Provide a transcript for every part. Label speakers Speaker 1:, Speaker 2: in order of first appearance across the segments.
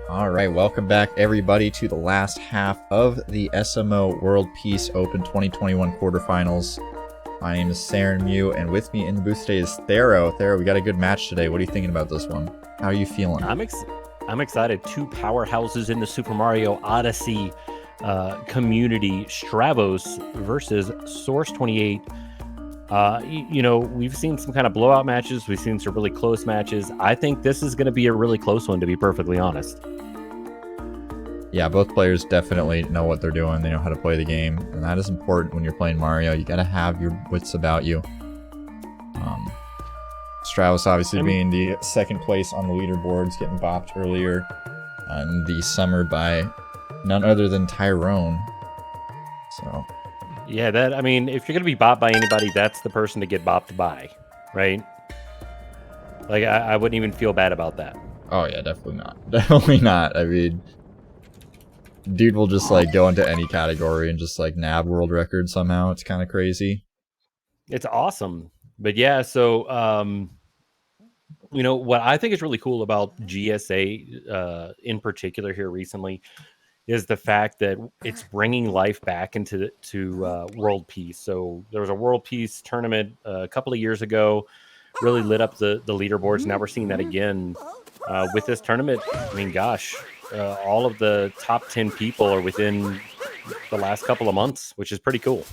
Speaker 1: All right, welcome back everybody to the last half of the SMO World Peace Open 2021 quarterfinals. My name is Saren Mew, and with me in the booth today is Thero. Thero, we got a good match today. What are you thinking about this one? How are you feeling?
Speaker 2: I'm excited. Two powerhouses in the Super Mario Odyssey community, Stavos versus Source28. You know, we've seen some kind of blowout matches. We've seen some really close matches. I think this is going to be a really close one, to be perfectly honest.
Speaker 1: Yeah, both players definitely know what they're doing. They know how to play the game, and that is important when you're playing Mario. You got to have your wits about you. Stavos obviously being the second place on the leaderboards, getting bopped earlier in the summer by none other than Tyrone. So,
Speaker 2: yeah, I mean, if you're going to be bopped by anybody, that's the person to get bopped by, right? Like, I wouldn't even feel bad about that.
Speaker 1: Oh, yeah, definitely not. Definitely not. I mean, dude will just, like, go into any category and just, like, nab world record somehow. It's kind of crazy.
Speaker 2: It's awesome. But, yeah, so, you know, what I think is really cool about GSA in particular here recently is the fact that it's bringing life back into world peace. So there was a world peace tournament a couple of years ago, really lit up the leaderboards. Now we're seeing that again with this tournament. I mean, gosh, all of the top 10 people are within the last couple of months, which is pretty cool.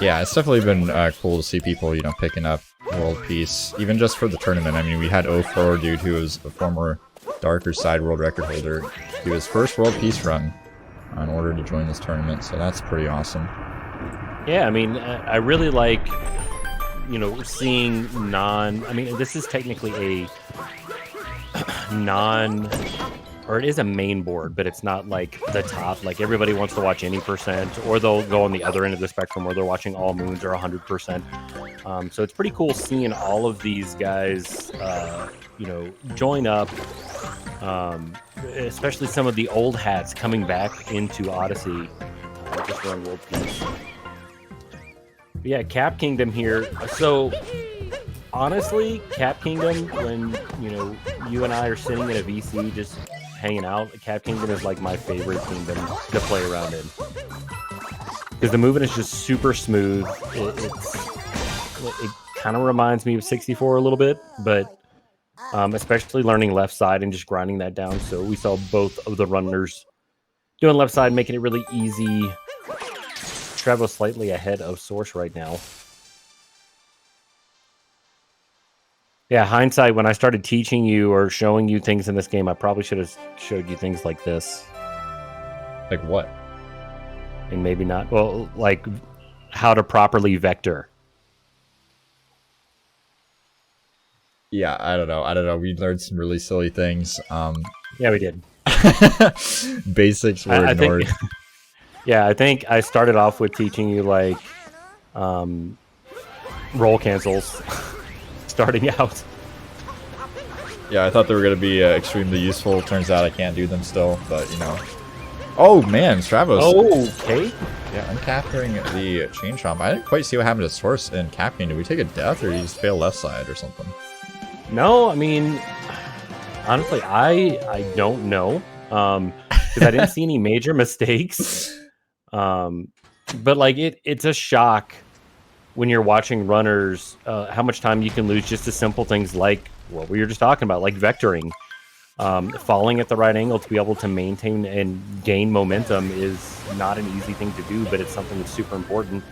Speaker 1: Yeah, it's definitely been cool to see people, you know, picking up world peace, even just for the tournament. I mean, we had 04 dude who was a former darker side world record holder. He was first world peace run in order to join this tournament, so that's pretty awesome.
Speaker 2: Yeah, I mean, I really like, you know, seeing I mean, this is technically a or it is a main board, but it's not like the top. Like, everybody wants to watch any percent, or they'll go on the other end of the spectrum where they're watching all moons or 100%. So it's pretty cool seeing all of these guys, you know, join up, especially some of the old hats coming back into Odyssey, just run World Peace. But yeah, Cap Kingdom here. So honestly, Cap Kingdom, when, you know, you and I are sitting in a VC just hanging out, Cap Kingdom is like my favorite kingdom to play around in, because the movement is just super smooth. It kind of reminds me of 64 a little bit, but especially learning left side and just grinding that down. So we saw both of the runners doing left side, making it really easy. Stavos slightly ahead of Source right now. Yeah, hindsight, when I started teaching you or showing you things in this game, I probably should have showed you things like this.
Speaker 1: Like what?
Speaker 2: And maybe not. Well, like how to properly vector.
Speaker 1: Yeah, I don't know. We learned some really silly things.
Speaker 2: Yeah, we did.
Speaker 1: Basics were ignored.
Speaker 2: Yeah, I think I started off with teaching you, like, roll cancels. Starting out.
Speaker 1: Yeah, I thought they were going to be extremely useful. Turns out I can't do them still, but, you know. Oh, man, Stavos.
Speaker 2: Oh, okay.
Speaker 1: Yeah, uncapturing the chain chomp. I didn't quite see what happened to Source and capping. Did we take a death, or did he just fail left side or something?
Speaker 2: No, I mean, honestly, I don't know. Because I didn't see any major mistakes. But, like, it's a shock when you're watching runners, how much time you can lose just to simple things like what we were just talking about, like vectoring. Falling at the right angle to be able to maintain and gain momentum is not an easy thing to do, but it's something that's super important.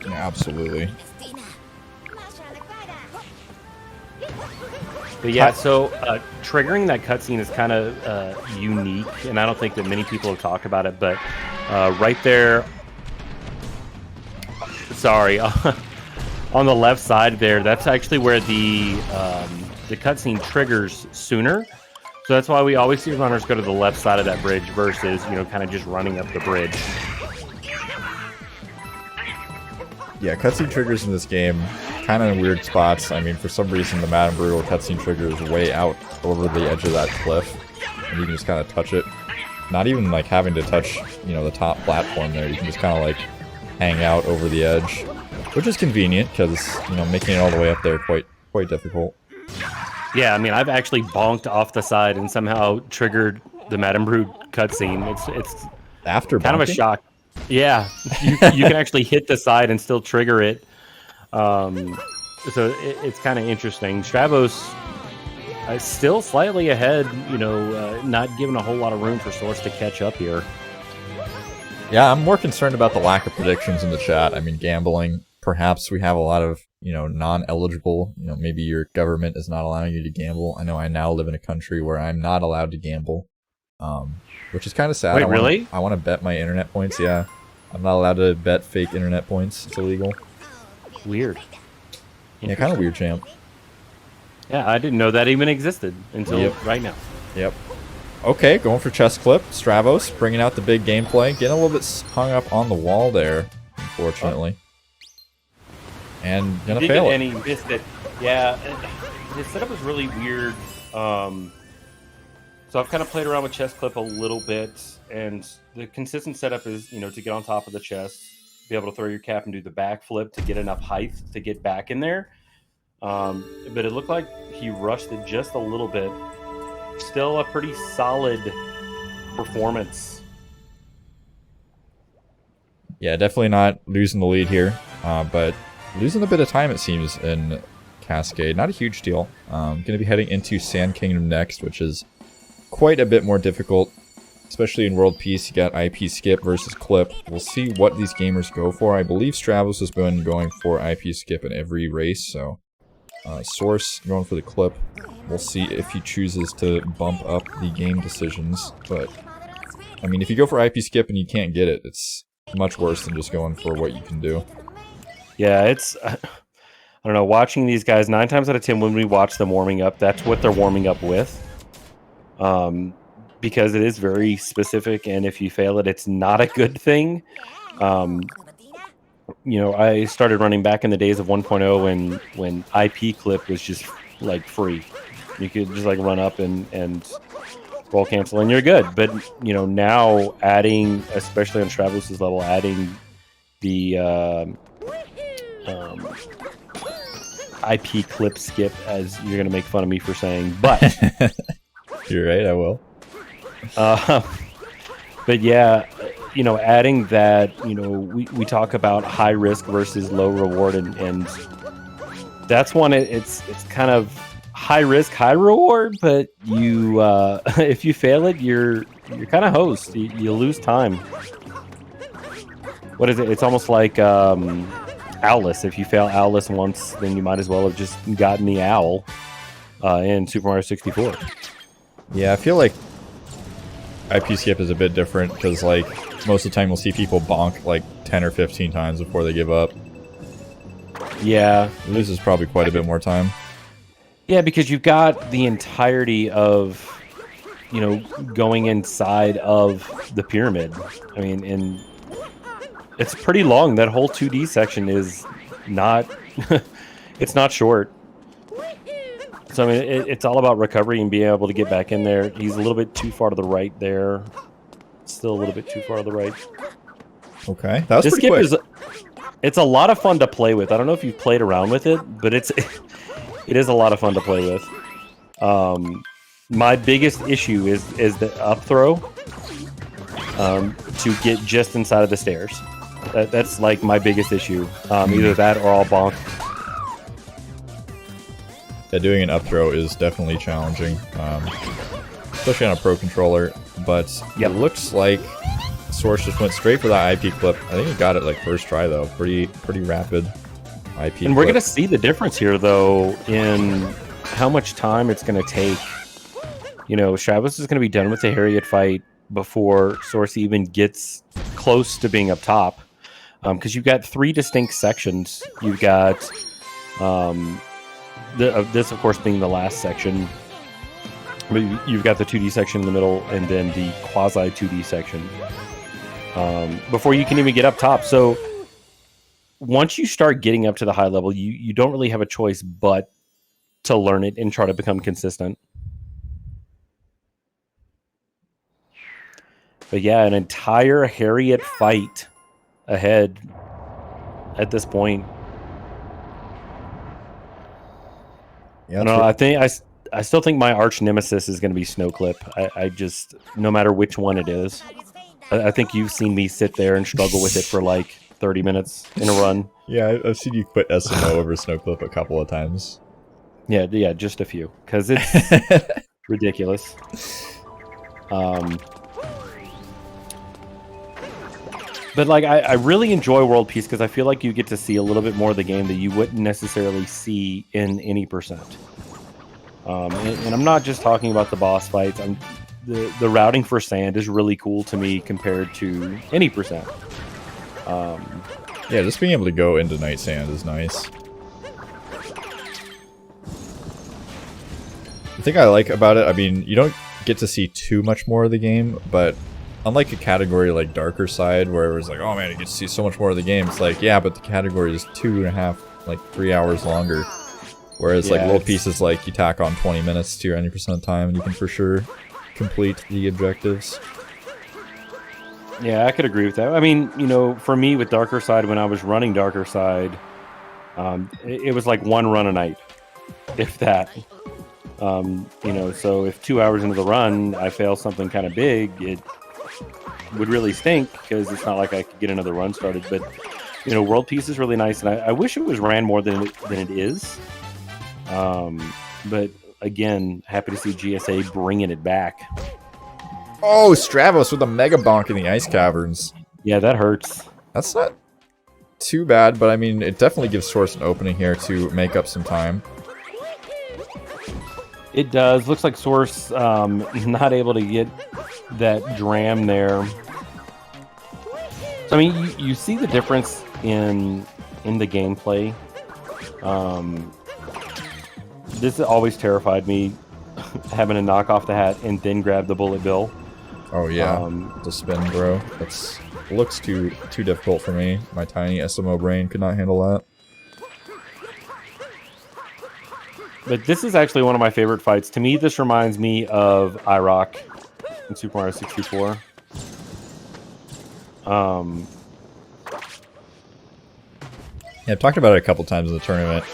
Speaker 1: Yeah, absolutely.
Speaker 2: But yeah, so triggering that cutscene is kind of unique, and I don't think that many people have talked about it, but right there, sorry, on the left side there, that's actually where the cutscene triggers sooner. So that's why we always see runners go to the left side of that bridge versus, you know, kind of just running up the bridge.
Speaker 1: Yeah, cutscene triggers in this game, kind of in weird spots. I mean, for some reason, the Mad and Brutal cutscene trigger is way out over the edge of that cliff, and you can just kind of touch it. Not even like having to touch, you know, the top platform there. You can just kind of like hang out over the edge, which is convenient because, you know, making it all the way up there quite difficult.
Speaker 2: Yeah, I mean, I've actually bonked off the side and somehow triggered the Madame Brood cutscene. It's
Speaker 1: After
Speaker 2: kind of a
Speaker 1: bonking?
Speaker 2: shock. Yeah, you can actually hit the side and still trigger it. So it's kind of interesting. Stavos still slightly ahead. You know, not giving a whole lot of room for Source to catch up here.
Speaker 1: Yeah, I'm more concerned about the lack of predictions in the chat. I mean, gambling. Perhaps we have a lot of, non-eligible. Maybe your government is not allowing you to gamble. I know I now live in a country where I'm not allowed to gamble, which is kind of sad.
Speaker 2: Wait, really?
Speaker 1: I want to bet my internet points. Yeah, I'm not allowed to bet fake internet points. It's illegal.
Speaker 2: Weird.
Speaker 1: Yeah, kind of weird, champ.
Speaker 2: Yeah, I didn't know that even existed until right now.
Speaker 1: Yep. Okay, going for chest clip. Stavos bringing out the big gameplay. Getting a little bit hung up on the wall there, unfortunately. And gonna fail it.
Speaker 2: And he missed it. Yeah, his setup is really weird. So I've kind of played around with chest clip a little bit, and the consistent setup is, to get on top of the chest, be able to throw your cap and do the backflip to get enough height to get back in there. But it looked like he rushed it just a little bit. Still a pretty solid performance.
Speaker 1: Yeah, definitely not losing the lead here, but losing a bit of time, it seems, in Cascade. Not a huge deal. Going to be heading into Sand Kingdom next, which is quite a bit more difficult, especially in World Peace. You got IP skip versus clip. We'll see what these gamers go for. I believe Stavos has been going for IP skip in every race, so Source going for the clip. We'll see if he chooses to bump up the game decisions, but I mean, if you go for IP skip and you can't get it, it's much worse than just going for what you can do.
Speaker 2: Yeah, it's, I don't know, watching these guys, 9 times out of 10 when we watch them warming up, that's what they're warming up with. Because it is very specific, and if you fail it, it's not a good thing. I started running back in the days of 1.0 when IP clip was just like free. You could just like run up and roll cancel and you're good. But now adding, especially on Stavos' level, adding the IP clip skip, as you're gonna make fun of me for saying, but
Speaker 1: you're right, I will.
Speaker 2: But yeah, adding that, we talk about high risk versus low reward, and that's one. It's kind of high risk, high reward, but you if you fail it, you're kind of hosed. You lose time. What is it? It's almost like Owless. If you fail Owless once, then you might as well have just gotten the owl in Super Mario 64.
Speaker 1: Yeah, I feel like IP skip is a bit different because, like, most of the time you'll see people bonk like 10 or 15 times before they give up.
Speaker 2: Yeah.
Speaker 1: It loses probably quite a bit more time.
Speaker 2: Yeah, because you've got the entirety of, going inside of the pyramid. I mean, and it's pretty long. That whole 2D section is not, it's not short. So, I mean, it's all about recovery and being able to get back in there. He's a little bit too far to the right there. Still a little bit too far to the right.
Speaker 1: Okay, that was
Speaker 2: this
Speaker 1: pretty quick.
Speaker 2: It's a lot of fun to play with. I don't know if you've played around with it, but it is a lot of fun to play with. My biggest issue is the up throw to get just inside of the stairs. That's like my biggest issue. Either that or I'll bonk.
Speaker 1: Yeah, doing an up throw is definitely challenging, especially on a pro controller. But it looks like Source just went straight for that IP clip. I think he got it like first try though. Pretty rapid IP.
Speaker 2: And we're gonna see the difference here though in how much time it's gonna take. Stavos is gonna be done with the Harriet fight before Source even gets close to being up top, because you've got 3 distinct sections. You've got this, of course, being the last section. But you've got the 2D section in the middle, and then the quasi 2D section before you can even get up top. So once you start getting up to the high level, you don't really have a choice but to learn it and try to become consistent. But yeah, an entire Harriet fight ahead at this point.
Speaker 1: Yeah,
Speaker 2: I think I still think my arch nemesis is going to be Snowclip. I just, no matter which one it is, I think you've seen me sit there and struggle with it for like 30 minutes in a run.
Speaker 1: Yeah, I've seen you quit SMO over Snowclip a couple of times.
Speaker 2: Yeah, just a few, because it's ridiculous. But like, I really enjoy World Peace because I feel like you get to see a little bit more of the game that you wouldn't necessarily see in any percent. And I'm not just talking about the boss fights. The routing for sand is really cool to me compared to any percent.
Speaker 1: Yeah, just being able to go into night sand is nice. The thing I like about it, I mean, you don't get to see too much more of the game, but unlike a category like Darker Side, where it was like, oh man, you get to see so much more of the game, it's like, yeah, but the category is 2.5, like 3 hours longer. Whereas like World Peace is like, you tack on 20 minutes to your 90% of the time, and you can for sure complete the objectives.
Speaker 2: Yeah, I could agree with that. I mean, you know, for me with Darker Side, when I was running Darker Side, it was like one run a night, if that. You know, so if 2 hours into the run I fail something kind of big, it would really stink because it's not like I could get another run started. But you know, World Peace is really nice, and I wish it was ran more than it is. But again, happy to see GSA bringing it back.
Speaker 1: Oh, Stavos with a mega bonk in the ice caverns.
Speaker 2: Yeah, that hurts.
Speaker 1: That's not too bad, but I mean, it definitely gives Source an opening here to make up some time.
Speaker 2: It does. Looks like Source not able to get that dram there. So, I mean, you see the difference in the gameplay. This always terrified me, having to knock off the hat and then grab the bullet bill.
Speaker 1: Oh yeah, the spin, bro. That's looks too difficult for me. My tiny SMO brain could not handle that.
Speaker 2: But this is actually one of my favorite fights. To me, this reminds me of IROC in Super Mario 64.
Speaker 1: Yeah, I've talked about it a couple times in the tournament,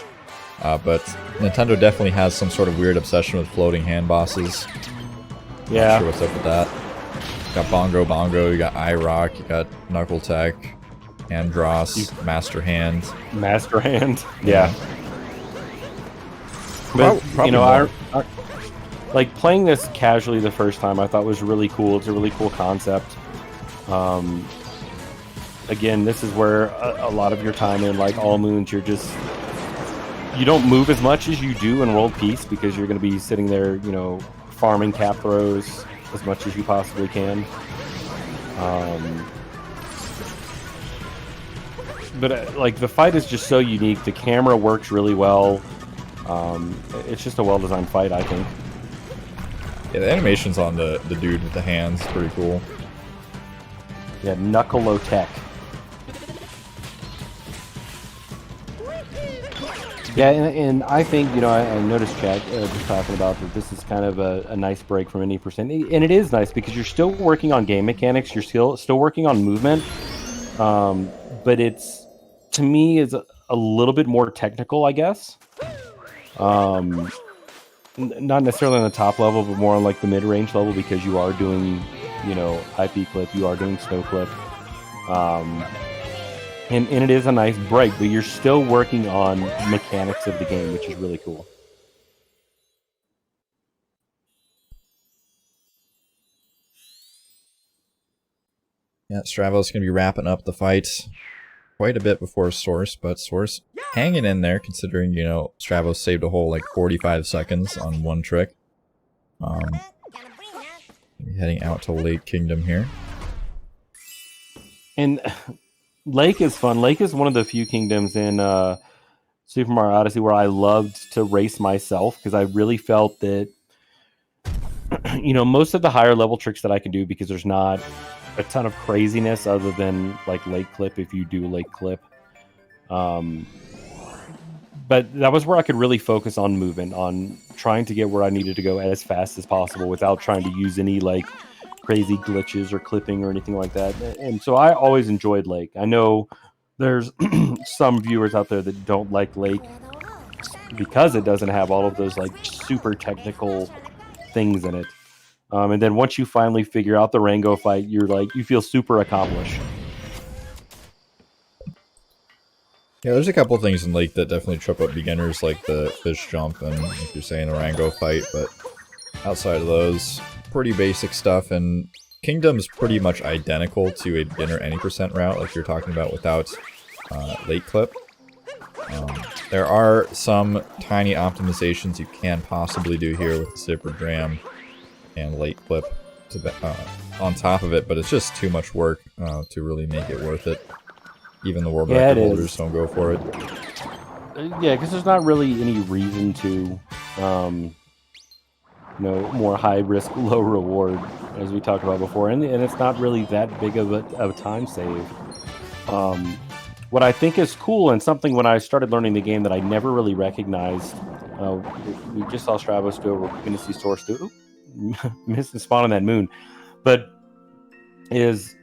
Speaker 1: but Nintendo definitely has some sort of weird obsession with floating hand bosses.
Speaker 2: Yeah.
Speaker 1: Not sure what's up with that. You got Bongo, you got IROC, you got Knuckle Tech, Andross, Master Hand.
Speaker 2: Master Hand, yeah. But,
Speaker 1: Probably
Speaker 2: you know, I like playing this casually the first time, I thought was really cool. It's a really cool concept. Again, this is where a lot of your time in, like, All Moons, you don't move as much as you do in World Peace because you're going to be sitting there, you know, farming cap throws as much as you possibly can. But like, the fight is just so unique. The camera works really well. It's just a well-designed fight, I think.
Speaker 1: Yeah, the animations on the dude with the hands is pretty cool.
Speaker 2: Yeah, Knuckle Tech. Yeah, and I think, you know, I noticed Chad just talking about that this is kind of a nice break from any percent. And it is nice because you're still working on game mechanics, you're still working on movement. But it's, to me, is a little bit more technical, I guess. Not necessarily on the top level, but more on like the mid-range level, because you are doing, you know, IP clip, you are doing snow clip. And it is a nice break, but you're still working on mechanics of the game, which is really cool.
Speaker 1: Yeah, Stavos going to be wrapping up the fight quite a bit before Source, but Source hanging in there, considering, you know, Stavos saved a whole like 45 seconds on one trick. Heading out to Lake Kingdom here.
Speaker 2: And Lake is fun. Lake is one of the few kingdoms in Super Mario Odyssey where I loved to race myself, because I really felt that, you know, most of the higher level tricks that I can do, because there's not a ton of craziness other than like Lake Clip if you do Lake Clip. But that was where I could really focus on movement, on trying to get where I needed to go as fast as possible without trying to use any like crazy glitches or clipping or anything like that. And so I always enjoyed Lake. I know there's some viewers out there that don't like Lake because it doesn't have all of those like super technical things in it. And then once you finally figure out the Rango fight, you're like, you feel super accomplished.
Speaker 1: Yeah, there's a couple things in Lake that definitely trip up beginners, like the fish jump and, like you're saying, the Rango fight, but outside of those, pretty basic stuff, and Kingdom's pretty much identical to a beginner any percent route, like you're talking about without late clip. There are some tiny optimizations you can possibly do here with the zipper dram and late clip on top of it, but it's just too much work to really make it worth it. Even the world record holders don't go for it.
Speaker 2: Yeah, because there's not really any reason to, you know, more high risk, low reward, as we talked about before, and it's not really that big of a time save. What I think is cool, and something when I started learning the game that I never really recognized, we just saw Stavos do it, we're going to see Source do it. Missed the spawn on that moon, but is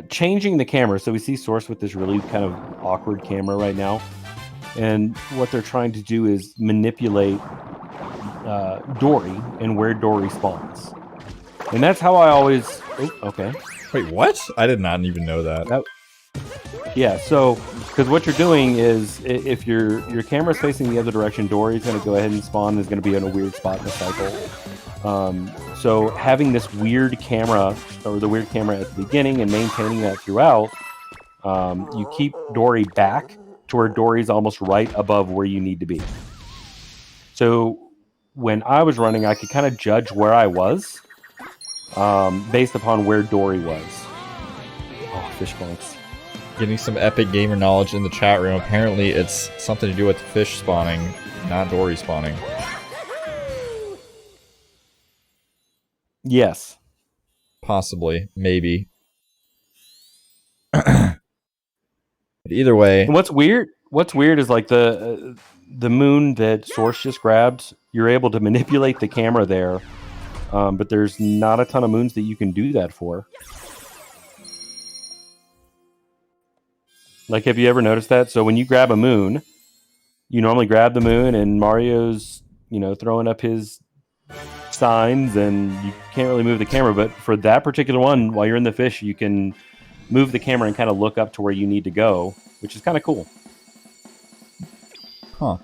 Speaker 2: changing the camera. So we see Source with this really kind of awkward camera right now, and what they're trying to do is manipulate Dory and where Dory spawns, and that's how I always. Oh, okay.
Speaker 1: Wait, what? I did not even know that.
Speaker 2: Yeah, so because what you're doing is, if your camera's facing the other direction, Dory's going to go ahead and spawn. Is going to be in a weird spot in the cycle. So having this weird camera, or the weird camera at the beginning, and maintaining that throughout, you keep Dory back to where Dory's almost right above where you need to be. So when I was running, I could kind of judge where I was based upon where Dory was. Oh, fish bugs.
Speaker 1: Getting some epic gamer knowledge in the chat room. Apparently it's something to do with fish spawning, not Dory spawning.
Speaker 2: Yes.
Speaker 1: Possibly. Maybe. Either way.
Speaker 2: And what's weird is like the moon that Source just grabbed, you're able to manipulate the camera there, but there's not a ton of moons that you can do that for. Like, have you ever noticed that? So when you grab a moon, you normally grab the moon, and Mario's, you know, throwing up his signs, and you can't really move the camera. But for that particular one, while you're in the fish, you can move the camera and kind of look up to where you need to go, which is kind of cool.
Speaker 1: Huh.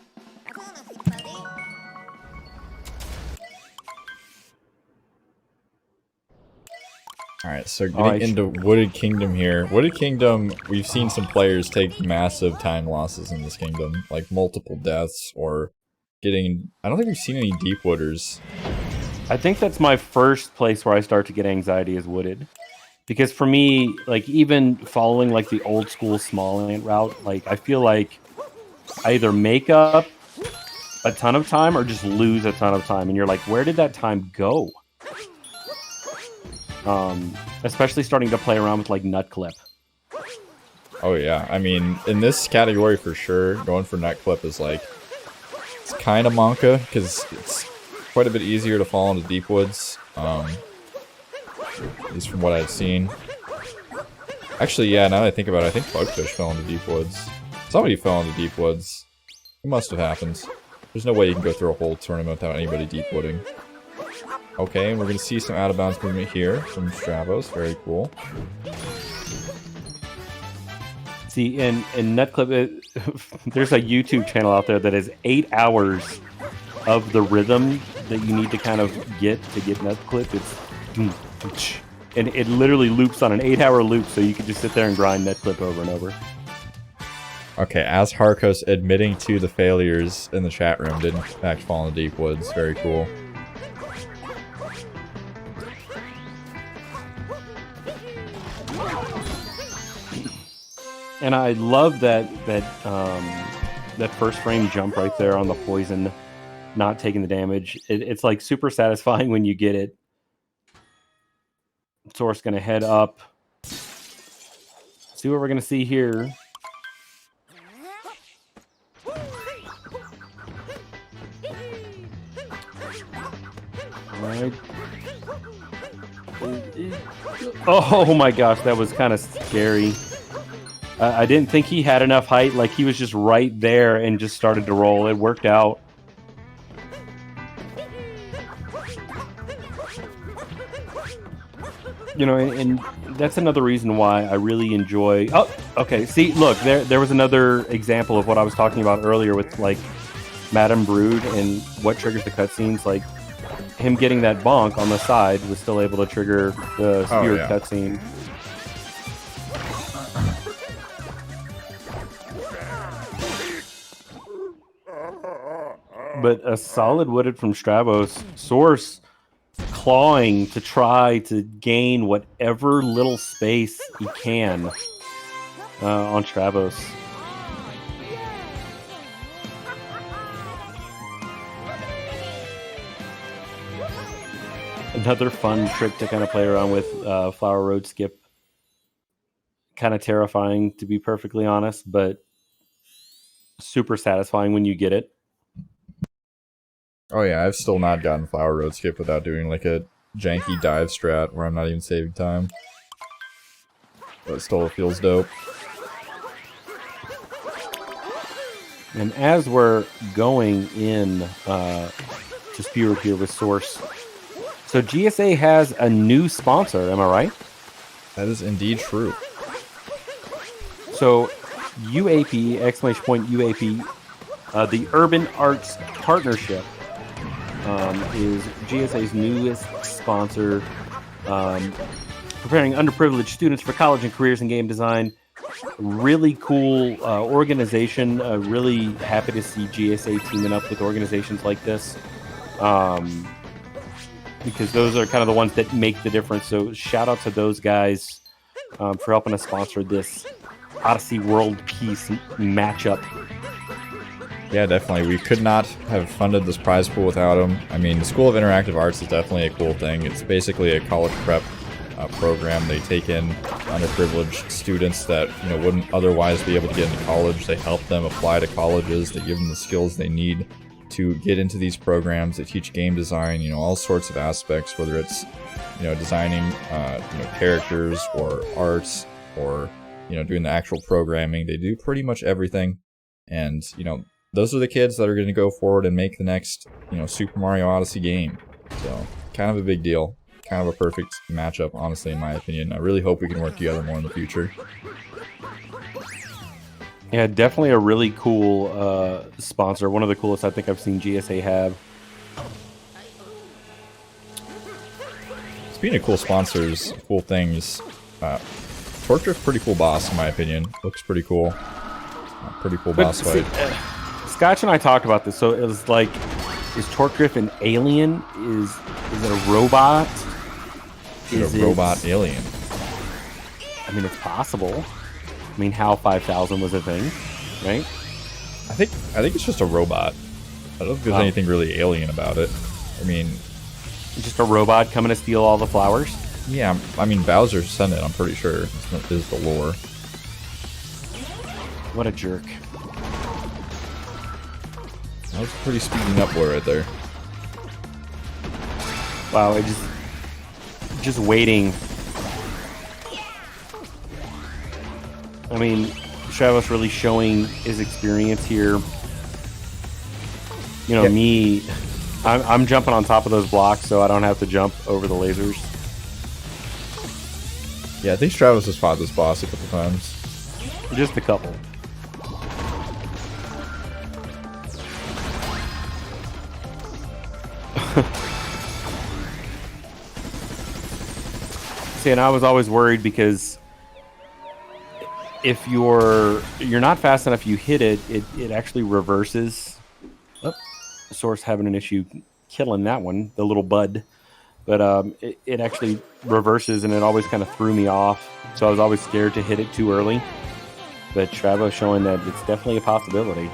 Speaker 1: Alright, so getting into Wooded Kingdom here. Wooded Kingdom, we've seen some players take massive time losses in this kingdom. Like multiple deaths, or getting... I don't think we've seen any Deep Wooders.
Speaker 2: I think that's my first place where I start to get anxiety is Wooded. Because for me, like, even following like the old school small ant route, like, I feel like I either make up a ton of time or just lose a ton of time. And you're like, where did that time go? Especially starting to play around with like nut clip.
Speaker 1: Oh yeah, I mean, in this category for sure, going for nut clip is like, it's kind of Monka, because it's quite a bit easier to fall into deep woods, at least from what I've seen. Actually, yeah, now that I think about it, I think Bugfish fell into deep woods. Somebody fell into deep woods. It must have happened. There's no way you can go through a whole tournament without anybody deep wooding. Okay, and we're going to see some out-of-bounds movement here from Stavos. Very cool.
Speaker 2: See, in Nutclip, there's a YouTube channel out there that is 8 hours of the rhythm that you need to kind of get Nutclip. It's... And it literally loops on an 8-hour loop, so you can just sit there and grind Nutclip over and over.
Speaker 1: Okay, as Harkos admitting to the failures in the chat room, did in fact fall in the deep woods. Very cool.
Speaker 2: And I love that first frame jump right there on the poison, not taking the damage. It's like super satisfying when you get it. Source gonna head up. See what we're gonna see here. All right. Oh my gosh, that was kind of scary. I didn't think he had enough height. Like, he was just right there and just started to roll. It worked out. You know, and that's another reason why I really enjoy... Oh, okay. See, look, there was another example of what I was talking about earlier with, like, Madame Brood and what triggers the cutscenes. Like, him getting that bonk on the side was still able to trigger the spirit cutscene. But a solid wooded from Stavos. Source clawing to try to gain whatever little space he can on Stavos. Another fun trick to kind of play around with, Flower Road skip. Kind of terrifying, to be perfectly honest, but super satisfying when you get it.
Speaker 1: Oh yeah, I've still not gotten Flower Road skip without doing like a janky dive strat where I'm not even saving time. But it still feels dope.
Speaker 2: And as we're going in to Speedrun here with Source, so GSA has a new sponsor, am I right?
Speaker 1: That is indeed true.
Speaker 2: So UAP, exclamation point UAP, the Urban Arts Partnership is GSA's newest sponsor, preparing underprivileged students for college and careers in game design. Really cool organization. Really happy to see GSA teaming up with organizations like this, because those are kind of the ones that make the difference. So shout out to those guys for helping us sponsor this Odyssey World Peace matchup.
Speaker 1: Yeah, definitely. We could not have funded this prize pool without them. I mean, the School of Interactive Arts is definitely a cool thing. It's basically a college prep program. They take in underprivileged students that, you know, wouldn't otherwise be able to get into college. They help them apply to colleges. They give them the skills they need to get into these programs. They teach game design, you know, all sorts of aspects, whether it's, you know, designing, you know, characters or arts or, you know, doing the actual programming. They do pretty much everything. And, you know, those are the kids that are going to go forward and make the next, you know, Super Mario Odyssey game. So, kind of a big deal. Kind of a perfect matchup, honestly, in my opinion. I really hope we can work together more in the future.
Speaker 2: Yeah, definitely a really cool sponsor. One of the coolest I think I've seen GSA have.
Speaker 1: Speaking of cool sponsors, cool things, Torque Drift, pretty cool boss, in my opinion. Looks pretty cool. Pretty cool boss fight.
Speaker 2: Scotch and I talked about this. So it was like, is Torque Drift an alien? Is it a robot?
Speaker 1: Is it a robot alien?
Speaker 2: I mean, it's possible. I mean, HAL 5000 was a thing, right?
Speaker 1: I think it's just a robot. I don't think there's anything really alien about it. I mean,
Speaker 2: just a robot coming to steal all the flowers?
Speaker 1: Yeah, I mean, Bowser sent it, I'm pretty sure, is the lore.
Speaker 2: What a jerk.
Speaker 1: That was pretty speeding up lore right there.
Speaker 2: Wow, it just waiting. I mean, Stavos really showing his experience here. You know, me, I'm jumping on top of those blocks so I don't have to jump over the lasers.
Speaker 1: Yeah, I think Stavos has fought this boss a couple times.
Speaker 2: Just a couple. See, and I was always worried because if you're not fast enough, you hit it, it actually reverses. Oh, Source having an issue killing that one, the little bud. But it actually reverses, and it always kind of threw me off. So I was always scared to hit it too early. But Stavos showing that it's definitely a possibility.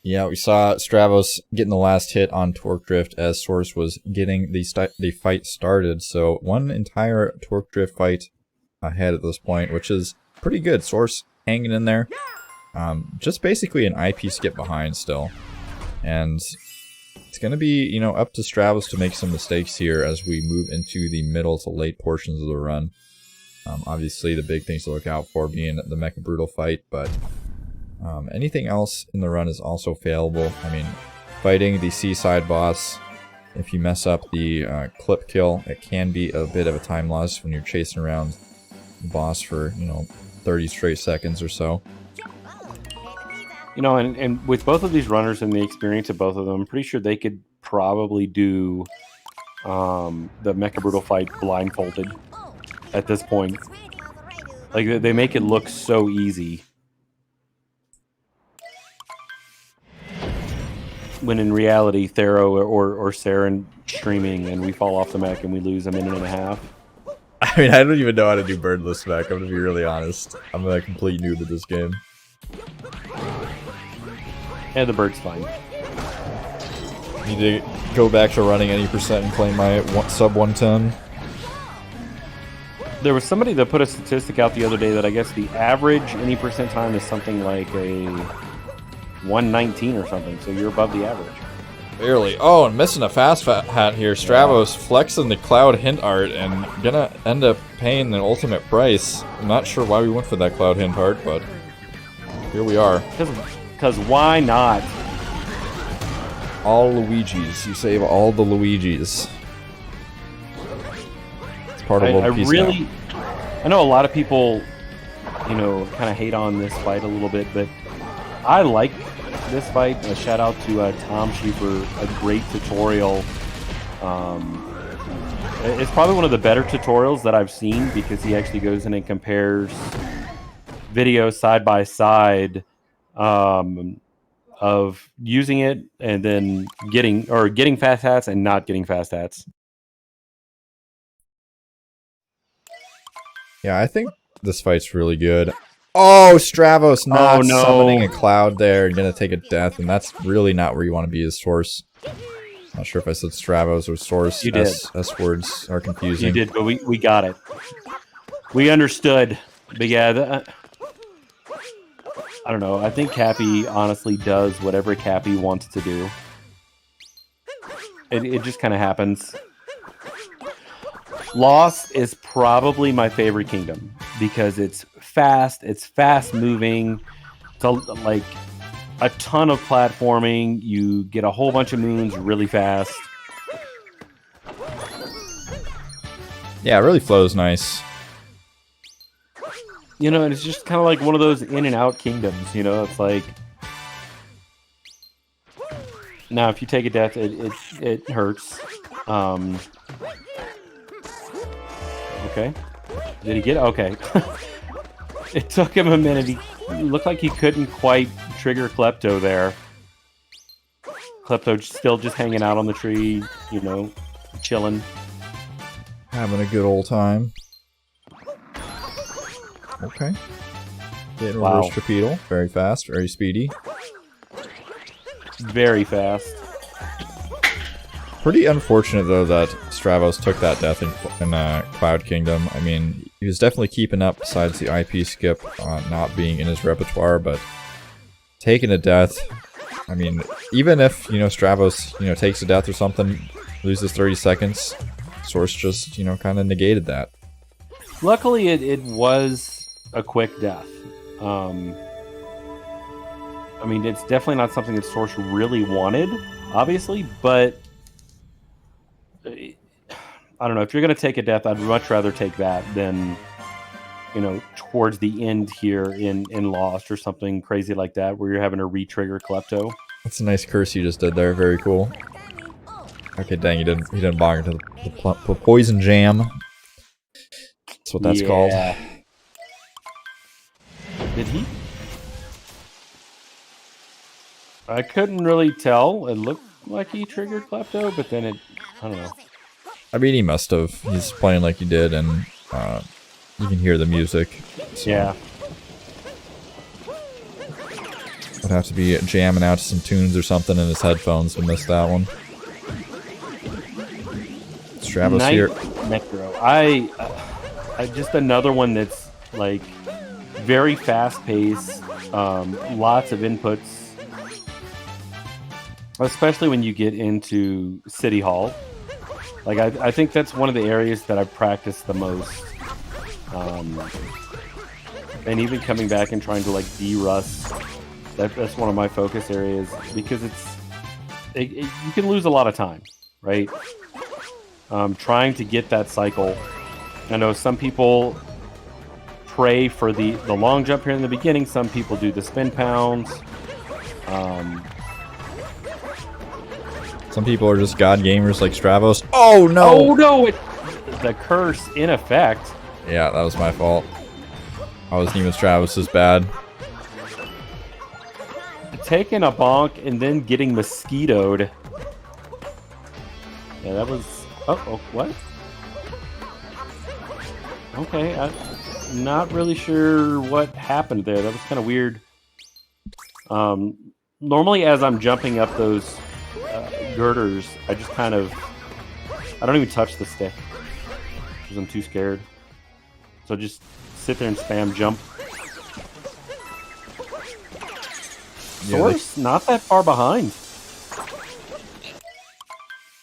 Speaker 1: Yeah, we saw Stavos getting the last hit on Torque Drift as Source was getting the fight started. So one entire Torque Drift fight ahead at this point, which is pretty good. Source hanging in there. Just basically an IP skip behind still. And It's going to be, you know, up to Stavos to make some mistakes here as we move into the middle to late portions of the run. Obviously, the big things to look out for being the Mecha Brutal fight, but anything else in the run is also failable. I mean, fighting the seaside boss, if you mess up the clip kill, it can be a bit of a time loss when you're chasing around the boss for, you know, 30 straight seconds or so.
Speaker 2: You know, and with both of these runners and the experience of both of them, I'm pretty sure they could probably do the Mecha Brutal fight blindfolded at this point. Like, they make it look so easy. When in reality, Thero or Saren streaming and we fall off the mech and we lose a minute and a half.
Speaker 1: I mean, I don't even know how to do birdless mech, I'm gonna be really honest. I'm a complete noob to this game.
Speaker 2: Yeah, the bird's fine.
Speaker 1: Need to go back to running any percent and claim my sub 110.
Speaker 2: There was somebody that put a statistic out the other day that I guess the average any percent time is something like a 119 or something, so you're above the average.
Speaker 1: Barely. Oh, and missing a fast hat here. Stavos flexing the cloud hint art and gonna end up paying the ultimate price. I'm not sure why we went for that cloud hint art, but here we are.
Speaker 2: Because why not?
Speaker 1: All Luigis. You save all the Luigis. It's part of World Peace now.
Speaker 2: I know a lot of people, you know, kind of hate on this fight a little bit, but I like this fight. A shout out to Tom for a great tutorial. It's probably one of the better tutorials that I've seen because he actually goes in and compares videos side by side of using it and then getting fast hats and not getting fast hats.
Speaker 1: Yeah, I think this fight's really good. Oh, Stavos not summoning a cloud there and gonna take a death, and that's really not where you want to be as Source. Not sure if I said Stavos or Source.
Speaker 2: You did.
Speaker 1: S words are confusing.
Speaker 2: You did, but we got it. We understood. But yeah, I don't know. I think Cappy honestly does whatever Cappy wants to do. It just kind of happens. Lost is probably my favorite kingdom because it's fast moving, it's like a ton of platforming, you get a whole bunch of moons really fast.
Speaker 1: Yeah, it really flows nice.
Speaker 2: You know, and it's just kind of like one of those in and out kingdoms, you know, it's like now if you take a death it hurts. Okay. Did he get it? Okay. It took him a minute. He looked like he couldn't quite trigger Klepto there. Klepto still just hanging out on the tree, you know, chilling.
Speaker 1: Having a good old time. Okay. Getting reverse torpedo. Very fast, very speedy.
Speaker 2: Very fast.
Speaker 1: Pretty unfortunate, though, that Stavos took that death in Cloud Kingdom. I mean, he was definitely keeping up besides the IP skip not being in his repertoire, but taking a death, I mean, even if, you know, Stavos, you know, takes a death or something, loses 30 seconds, Source just, you know, kind of negated that.
Speaker 2: Luckily, it was a quick death. I mean, it's definitely not something that Source really wanted, obviously, but I don't know. If you're going to take a death, I'd much rather take that than, you know, towards the end here in Lost or something crazy like that where you're having to re-trigger Klepto.
Speaker 1: That's a nice curse you just did there. Very cool. Okay, dang, he didn't bong into the poison jam. That's what that's called.
Speaker 2: Did he? I couldn't really tell. It looked like he triggered Klepto, but then I don't know.
Speaker 1: I mean, he must have. He's playing like he did, and you can hear the music. So.
Speaker 2: Yeah.
Speaker 1: Would have to be jamming out to some tunes or something in his headphones to miss that one. Stavos here.
Speaker 2: Necro. I just another one that's like very fast paced, lots of inputs. especially when you get into City Hall. Like I think that's one of the areas that I've practiced the most. And even coming back and trying to like de-rust, that's one of my focus areas because you can lose a lot of time, right? Trying to get that cycle. I know some people pray for the long jump here in the beginning. Some people do the spin pounds.
Speaker 1: Some people are just god gamers like Stavos. Oh no!
Speaker 2: Oh no! The curse in effect.
Speaker 1: Yeah, that was my fault. I wasn't even Stavos' bad.
Speaker 2: Taking a bonk and then getting mosquitoed. Yeah, that was... Oh, what? Okay, I'm not really sure what happened there. That was kind of weird. Normally, as I'm jumping up those girders, I just kind of... I don't even touch the stick because I'm too scared. So just sit there and spam jump. Source, not that far behind.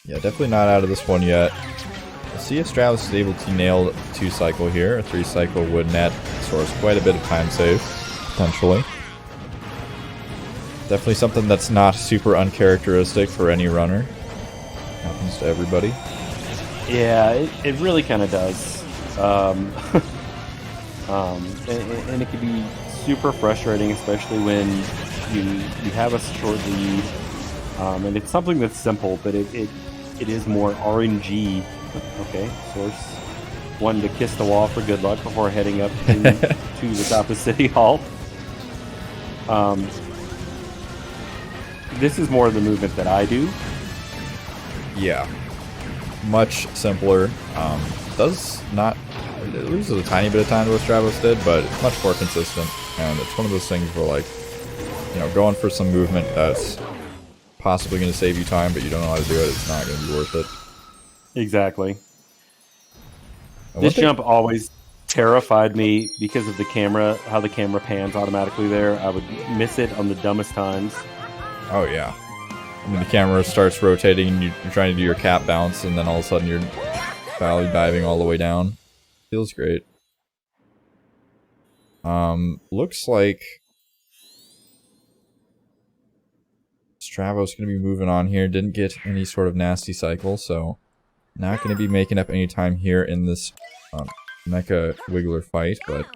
Speaker 1: Yeah, definitely not out of this one yet. We'll see if Stavos is able to nail a 2-cycle here. A 3-cycle would net Source quite a bit of time save, potentially. Definitely something that's not super uncharacteristic for any runner. Happens to everybody.
Speaker 2: Yeah, it really kind of does. And it can be super frustrating, especially when you have a short lead. And it's something that's simple, but it is more RNG. Okay, Source wanted to kiss the wall for good luck before heading up to the top of City Hall. This is more of the movement that I do.
Speaker 1: Yeah. Much simpler. Does not... It loses a tiny bit of time to what Stavos did, but it's much more consistent. And it's one of those things where, like, you know, going for some movement that's possibly going to save you time, but you don't know how to do it, it's not going to be worth it.
Speaker 2: Exactly. This jump always terrified me because of the camera, how the camera pans automatically there. I would miss it on the dumbest times.
Speaker 1: Oh, yeah. I mean, the camera starts rotating and you're trying to do your cap bounce, and then all of a sudden you're valley diving all the way down. Feels great. Looks like Stavos going to be moving on here. Didn't get any sort of nasty cycle, so not going to be making up any time here in this Mecha Wiggler fight. But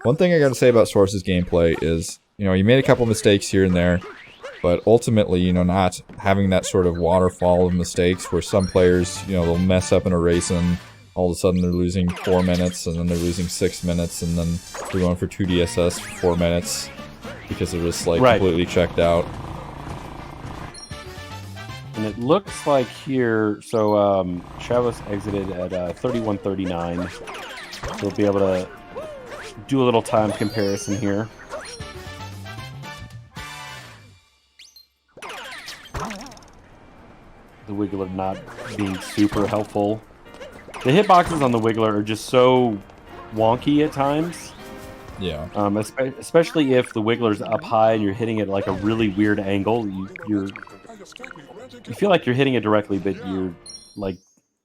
Speaker 1: one thing I got to say about Source's gameplay is, you know, he made a couple mistakes here and there, but ultimately, you know, not having that sort of waterfall of mistakes where some players, you know, they'll mess up in a race and all of a sudden they're losing 4 minutes, and then they're losing 6 minutes, and then they're going for 2 DSS for 4 minutes because they're just, like, completely checked out.
Speaker 2: And it looks like here, so Stavos exited at 31:39. So we'll be able to do a little time comparison here. The Wiggler not being super helpful. The hitboxes on the Wiggler are just so wonky at times.
Speaker 1: Yeah.
Speaker 2: Especially if the Wiggler's up high and you're hitting it at like a really weird angle. You feel like you're hitting it directly, but you're like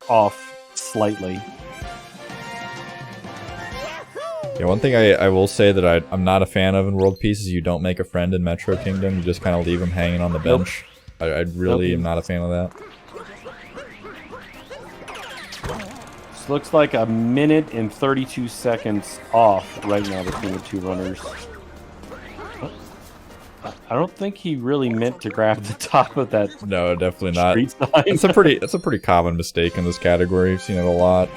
Speaker 2: off slightly.
Speaker 1: Yeah, one thing I will say that I'm not a fan of in World Peace is you don't make a friend in Metro Kingdom. You just kind of leave him hanging on the bench. Nope. I really am not a fan of that.
Speaker 2: This looks like 1 minute and 32 seconds off right now between the two runners. I don't think he really meant to grab the top of that. No, definitely not.
Speaker 1: It's a pretty common mistake in this category. I've seen it a lot.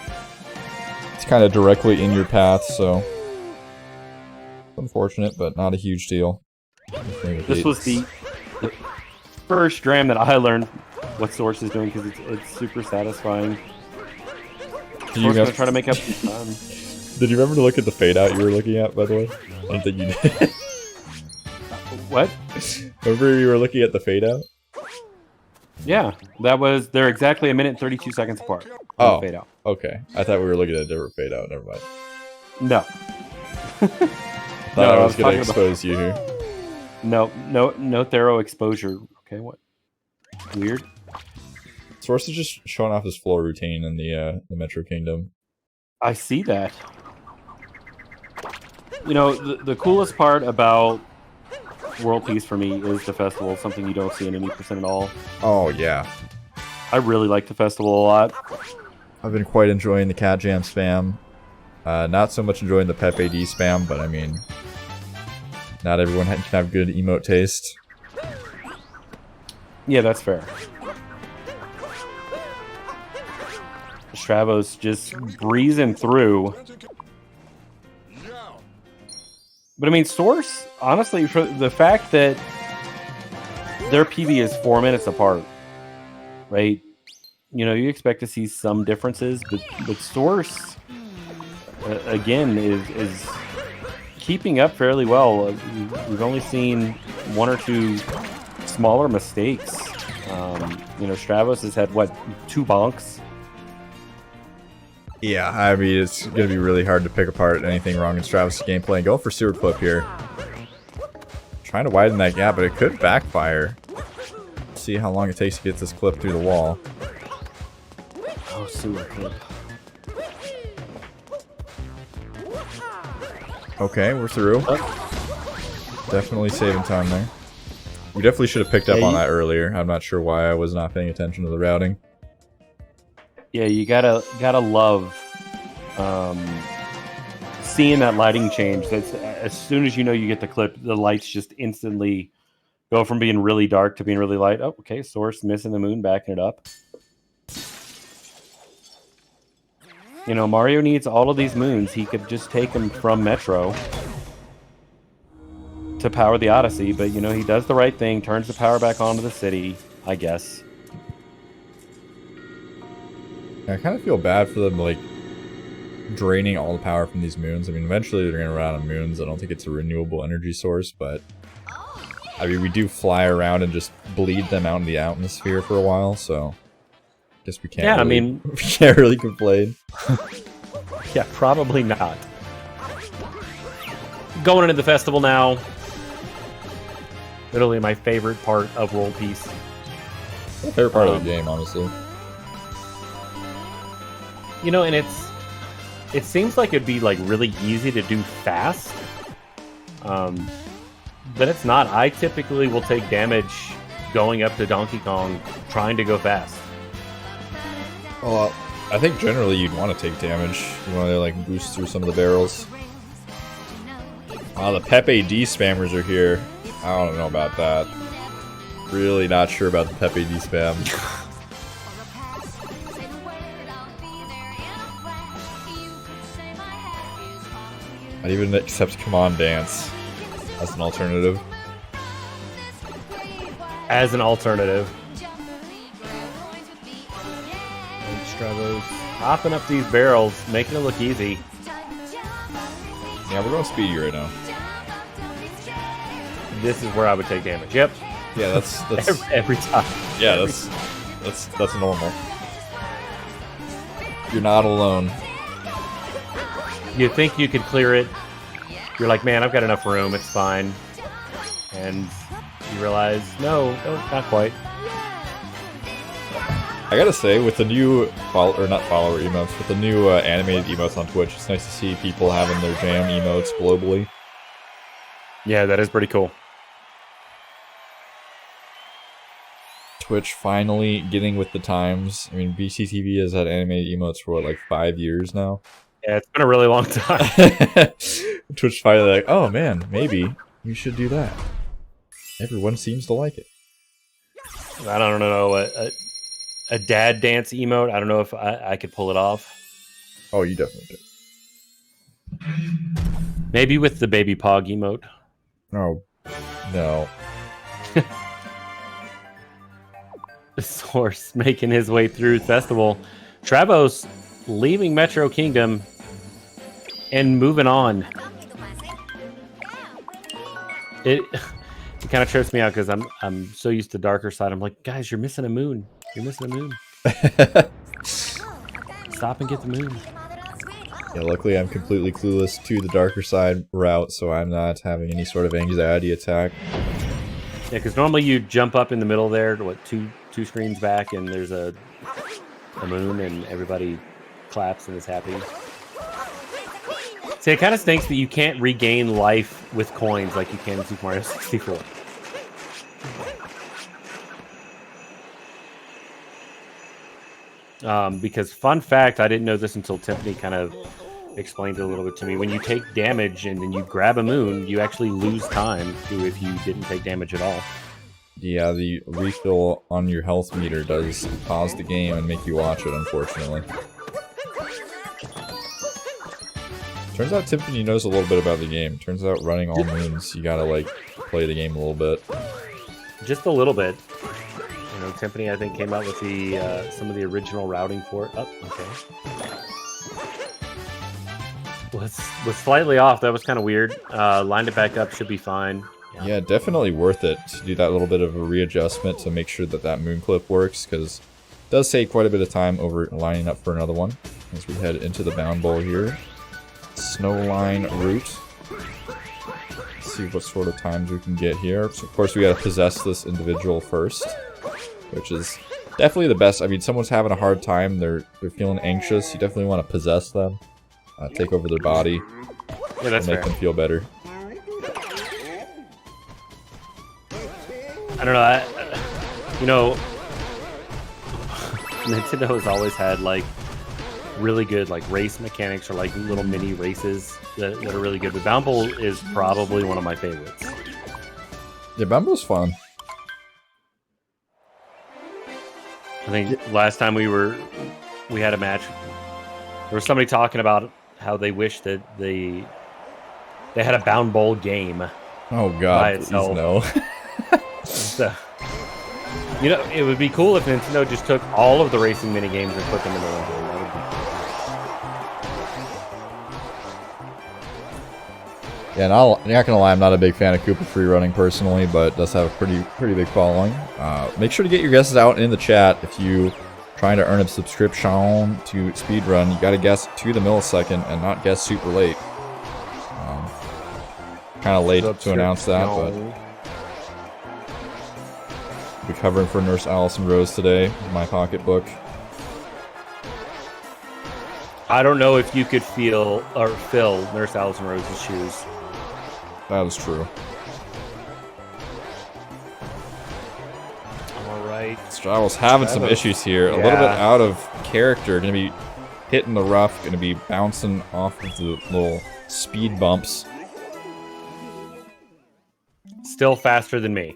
Speaker 1: It's kind of directly in your path, so it's unfortunate, but not a huge deal.
Speaker 2: This was the first dram that I learned what Source is doing because it's super satisfying. Source gonna try to make up some time.
Speaker 1: Did you remember to look at the fade out you were looking at, by the way? I don't think you did.
Speaker 2: What?
Speaker 1: Remember you were looking at the fade out?
Speaker 2: Yeah, they're exactly 1 minute and 32 seconds apart.
Speaker 1: Oh,
Speaker 2: fade out.
Speaker 1: Okay. I thought we were looking at a different fade out. Never mind.
Speaker 2: No.
Speaker 1: Thought I was going to expose you here.
Speaker 2: No thorough exposure. Okay, what? Weird.
Speaker 1: Source is just showing off his floor routine in the Metro Kingdom.
Speaker 2: I see that. You know, the coolest part about World Peace for me is the festival, something you don't see in any percent at all.
Speaker 1: Oh, yeah.
Speaker 2: I really like the festival a lot.
Speaker 1: I've been quite enjoying the Cat Jam spam. Not so much enjoying the Pep AD spam, but I mean, not everyone can have good emote taste.
Speaker 2: Yeah, that's fair. Stavos just breezing through. But I mean, Source, honestly, for the fact that their PB is 4 minutes apart, right? You know, you expect to see some differences, but Source, again, is keeping up fairly well. We've only seen 1 or 2 smaller mistakes. You know, Stavos has had, what, 2 bonks?
Speaker 1: Yeah, I mean, it's going to be really hard to pick apart anything wrong in Stavos' gameplay. Going for sewer clip here. Trying to widen that gap, but it could backfire. See how long it takes to get this clip through the wall.
Speaker 2: Oh, sewer clip.
Speaker 1: Okay, we're through. Definitely saving time there. We definitely should have picked up on that earlier. I'm not sure why I was not paying attention to the routing.
Speaker 2: Yeah, you gotta love seeing that lighting change. That's as soon as you know you get the clip, the lights just instantly go from being really dark to being really light. Oh, okay, Source missing the moon, backing it up. You know, Mario needs all of these moons. He could just take them from Metro to power the Odyssey, but you know, he does the right thing, turns the power back onto the city, I guess.
Speaker 1: I kind of feel bad for them, like, draining all the power from these moons. I mean, eventually they're going to run out of moons. I don't think it's a renewable energy source, but I mean, we do fly around and just bleed them out in the atmosphere for a while, so I guess we can't.
Speaker 2: Yeah,
Speaker 1: really,
Speaker 2: I mean,
Speaker 1: we can't really complain.
Speaker 2: Yeah, probably not. Going into the festival now. Literally my favorite part of World Peace.
Speaker 1: My favorite part of the game, honestly.
Speaker 2: You know, and it seems like it'd be like really easy to do fast. But it's not. I typically will take damage going up to Donkey Kong trying to go fast.
Speaker 1: Well, I think generally you'd want to take damage. You want to like boost through some of the barrels. The Pep AD spammers are here. I don't know about that. Really not sure about the Pep AD spam. I'd even accept Come On Dance as an alternative.
Speaker 2: As an alternative. And Stavos hopping up these barrels, making it look easy.
Speaker 1: Yeah, we're going speedy right now.
Speaker 2: This is where I would take damage. Yep.
Speaker 1: Yeah, that's
Speaker 2: every time.
Speaker 1: Yeah, that's normal. You're not alone.
Speaker 2: You think you could clear it. You're like, man, I've got enough room. It's fine. And you realize, no, not quite.
Speaker 1: I gotta say, with the new follower emotes, with the new animated emotes on Twitch, it's nice to see people having their jam emotes globally.
Speaker 2: Yeah, that is pretty cool.
Speaker 1: Twitch finally getting with the times. I mean, BCTV has had animated emotes for what, like 5 years now?
Speaker 2: Yeah, it's been a really long time.
Speaker 1: Twitch finally like, oh man, maybe we should do that. Everyone seems to like it.
Speaker 2: I don't know, a dad dance emote. I don't know if I could pull it off.
Speaker 1: Oh, you definitely do.
Speaker 2: Maybe with the baby pog emote.
Speaker 1: Oh, no.
Speaker 2: Source making his way through festival. Stavos leaving Metro Kingdom and moving on. It kind of trips me out because I'm so used to darker side. I'm like, guys, you're missing a moon. You're missing a moon. Stop and get the moon.
Speaker 1: Yeah, luckily I'm completely clueless to the darker side route, so I'm not having any sort of anxiety attack.
Speaker 2: Yeah, because normally you jump up in the middle there to what, two 2 screens back and there's a moon and everybody claps and is happy. See, it kind of stinks that you can't regain life with coins like you can in Super Mario 64. Because fun fact, I didn't know this until Tiffany kind of explained it a little bit to me. When you take damage and then you grab a moon, you actually lose time to if you didn't take damage at all.
Speaker 1: Yeah, the refill on your health meter does pause the game and make you watch it, unfortunately. Turns out Tiffany knows a little bit about the game. Turns out running all moons, you gotta, like, play the game a little bit.
Speaker 2: Just a little bit. You know, Tiffany, I think, came out with the some of the original routing for it. Oh, okay. Was slightly off. That was kind of weird. Lined it back up. Should be fine.
Speaker 1: Yeah, definitely worth it to do that little bit of a readjustment to make sure that that moon clip works, because it does take quite a bit of time over lining up for another one. As we head into the bound bowl here. Snowline route. Let's see what sort of times we can get here. So of course we gotta possess this individual first, which is definitely the best. I mean, someone's having a hard time, they're feeling anxious, you definitely want to possess them, take over their body,
Speaker 2: yeah, that's
Speaker 1: make
Speaker 2: fair.
Speaker 1: them feel better.
Speaker 2: I don't know, you know, Nintendo has always had like really good like race mechanics or like little mini races that are really good. But Bound Bowl is probably one of my favorites.
Speaker 1: Yeah, Bound Bowl's fun.
Speaker 2: I think last time we had a match, there was somebody talking about how they wish that they had a Bound Bowl game.
Speaker 1: Oh god, please no.
Speaker 2: So, you know, it would be cool if Nintendo just took all of the racing mini games and put them in the one game. That would be cool.
Speaker 1: Yeah, not gonna lie, I'm not a big fan of Koopa free running personally, but it does have a pretty big following. Make sure to get your guesses out in the chat if you trying to earn a subscription to Speedrun. You gotta guess to the millisecond and not guess super late. Kind of late to announce that, but we'll be covering for Nurse Allison Rose today in my pocketbook.
Speaker 2: I don't know if you could fill Nurse Allison Rose's shoes.
Speaker 1: That is true.
Speaker 2: Alright.
Speaker 1: Stavos having some issues here. A little bit out of character. Gonna be hitting the rough. Gonna be bouncing off of the little speed bumps.
Speaker 2: Still faster than me.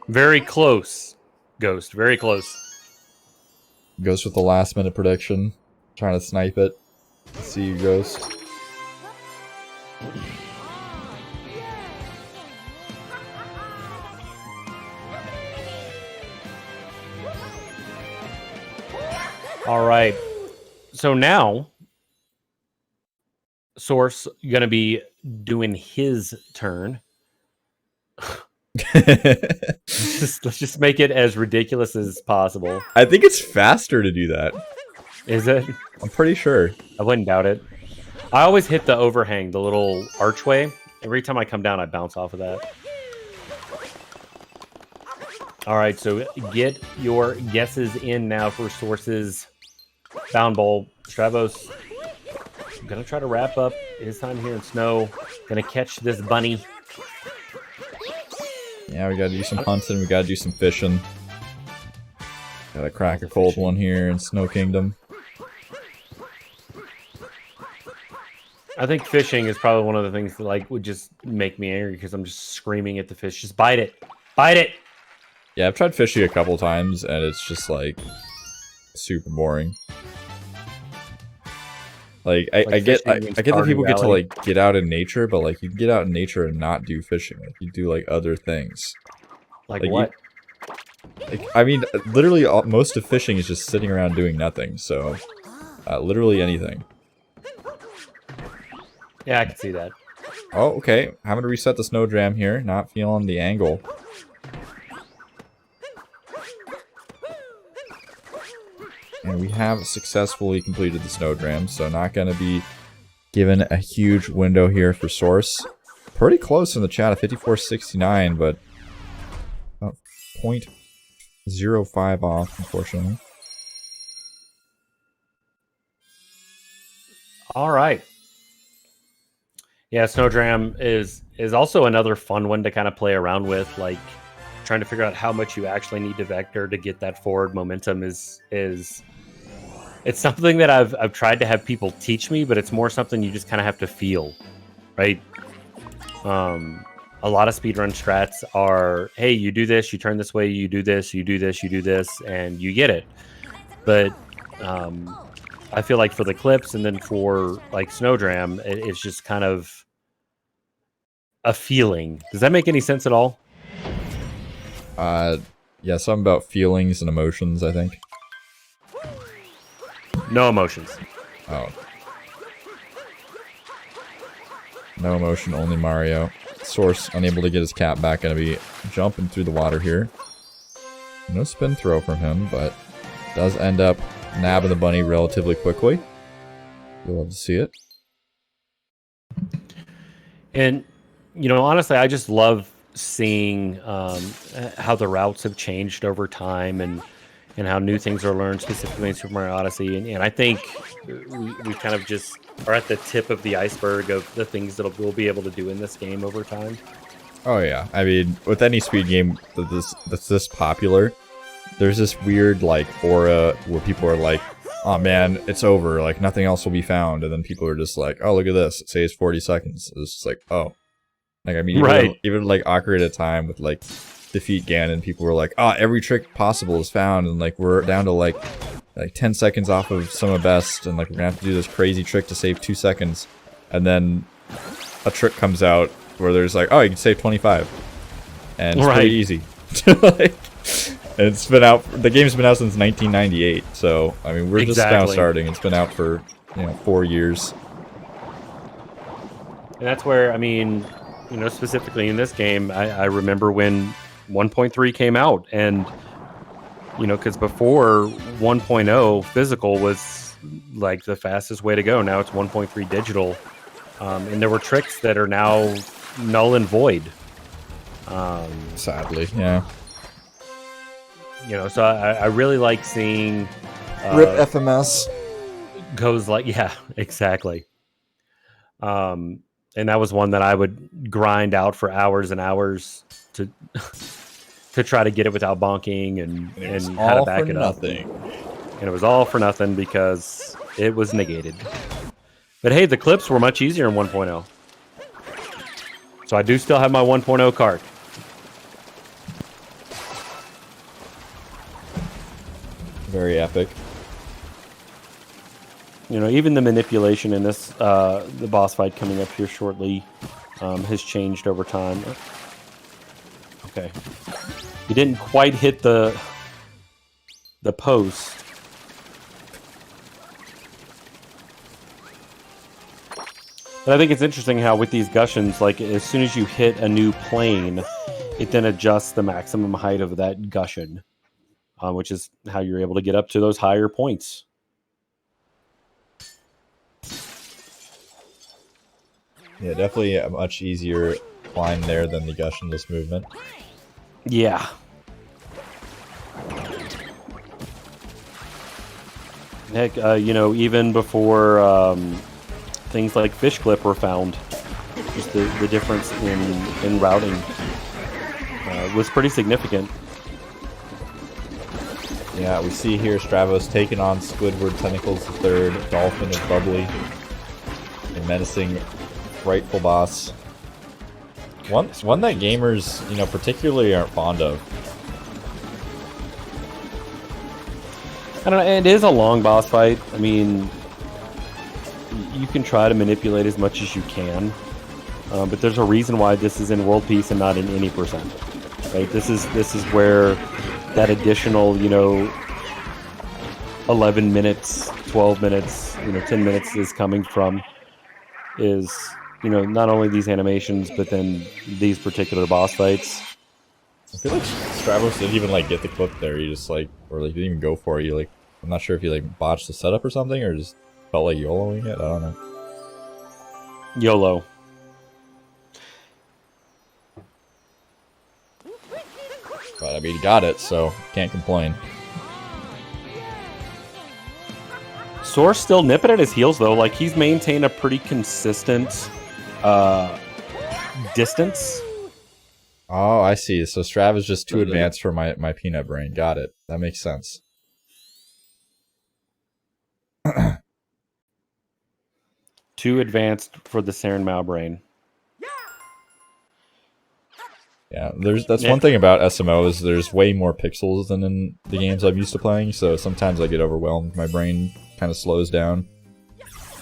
Speaker 2: Very close, Ghost. Very close.
Speaker 1: Ghost with the last minute prediction. Trying to snipe it. See you, Ghost.
Speaker 2: Alright. So now, Source gonna be doing his turn. Let's just make it as ridiculous as possible.
Speaker 1: I think it's faster to do that.
Speaker 2: Is it?
Speaker 1: I'm pretty sure.
Speaker 2: I wouldn't doubt it. I always hit the overhang, the little archway. Every time I come down, I bounce off of that. Alright, so get your guesses in now for Source's Bound Bowl. Stavos, I'm gonna try to wrap up his time here in snow. Gonna catch this bunny.
Speaker 1: Yeah, we gotta do some hunting, we gotta do some fishing. Gotta crack a cold one here in Snow Kingdom.
Speaker 2: I think fishing is probably one of the things that like would just make me angry because I'm just screaming at the fish. Just bite it! Bite it!
Speaker 1: Yeah, I've tried fishing a couple times and it's just like super boring. Like I get that people get to like get out in nature, but like you can get out in nature and not do fishing. Like you do like other things.
Speaker 2: Like what?
Speaker 1: I mean, literally most of fishing is just sitting around doing nothing. So, literally anything.
Speaker 2: Yeah, I can see that.
Speaker 1: Oh, okay. Having to reset the snow jam here. Not feeling the angle. And we have successfully completed the snow jam, so not going to be given a huge window here for Source. pretty close in the chat at 54.69, but about 0.05 off, unfortunately.
Speaker 2: All right. Yeah, Snowdram is also another fun one to kind of play around with, like trying to figure out how much you actually need to vector to get that forward momentum is it's something that I've tried to have people teach me, but it's more something you just kind of have to feel, right? A lot of speedrun strats are, hey, you do this, you turn this way, you do this, you do this, you do this, and you get it. But I feel like for the clips and then for like Snowdram, it's just kind of a feeling. Does that make any sense at all?
Speaker 1: Yeah, something about feelings and emotions, I think.
Speaker 2: No emotions.
Speaker 1: Oh. No emotion, only Mario. Source, unable to get his cap back, gonna be jumping through the water here. No spin throw from him, but does end up nabbing the bunny relatively quickly. You'll love to see it.
Speaker 2: And, you know, honestly, I just love seeing how the routes have changed over time and how new things are learned, specifically in Super Mario Odyssey. And I think we kind of just are at the tip of the iceberg of the things that we'll be able to do in this game over time.
Speaker 1: Oh yeah, I mean, with any speed game that's this popular, there's this weird, like, aura where people are like, oh man, it's over, like, nothing else will be found, and then people are just like, oh, look at this, it saves 40 seconds. It's just like, oh. Like, I mean, even like, Ocarina of Time with, like, Defeat Ganon, people were like, oh, every trick possible is found, and, like, we're down to, like 10 seconds off of Summa Best, and, like, we're gonna have to do this crazy trick to save 2 seconds. And then a trick comes out where there's like, oh, you can save 25. And it's pretty easy. Like, and it's been out, the game's been out since 1998, so, I mean, we're just now starting. It's been out for, 4 years.
Speaker 2: And that's where, I mean, specifically in this game, I remember when 1.3 came out, and, because before 1.0, physical was, like, the fastest way to go. Now it's 1.3 digital, and there were tricks that are now null and void.
Speaker 1: Sadly, yeah.
Speaker 2: So I really like seeing
Speaker 1: RIP FMS
Speaker 2: goes like, yeah, exactly. And that was one that I would grind out for hours and hours to to try to get it without bonking and how to back it up. And it was all for nothing because it was negated. But hey, the clips were much easier in 1.0. So I do still have my 1.0 card.
Speaker 1: Very epic.
Speaker 2: Even the manipulation in this, the boss fight coming up here shortly, has changed over time. Okay. You didn't quite hit the post. But I think it's interesting how with these gushions, like, as soon as you hit a new plane, it then adjusts the maximum height of that gushion. Which is how you're able to get up to those higher points.
Speaker 1: Yeah, definitely a much easier climb there than the gushenless movement.
Speaker 2: Yeah. Heck, even before things like Fish Clip were found, just the difference in routing was pretty significant.
Speaker 1: Yeah, we see here Stavos taking on Squidward Tentacles the 3rd, Dolphin is Bubbly, and menacing rightful boss. One that gamers, particularly aren't fond of.
Speaker 2: I don't know, it is a long boss fight. I mean, you can try to manipulate as much as you can, but there's a reason why this is in World Peace and not in any percent. Right? This is where that additional, 11 minutes, 12 minutes, 10 minutes is coming from is, not only these animations, but then these particular boss fights.
Speaker 1: I feel like Stavos didn't even, get the clip there. He just, he didn't even go for it. I'm not sure if he, botched the setup or something, or just felt like YOLOing it. I don't know.
Speaker 2: YOLO.
Speaker 1: I mean, he got it, so can't complain.
Speaker 3: Source still nipping at his heels, though. Like, he's maintained a pretty consistent distance.
Speaker 1: Oh, I see. So Strav is just too advanced for my peanut brain. Got it. That makes sense.
Speaker 3: Too advanced for the Saren Mao brain.
Speaker 1: Yeah, that's one thing about SMO is there's way more pixels than in the games I'm used to playing, so sometimes I get overwhelmed. My brain kind of slows down.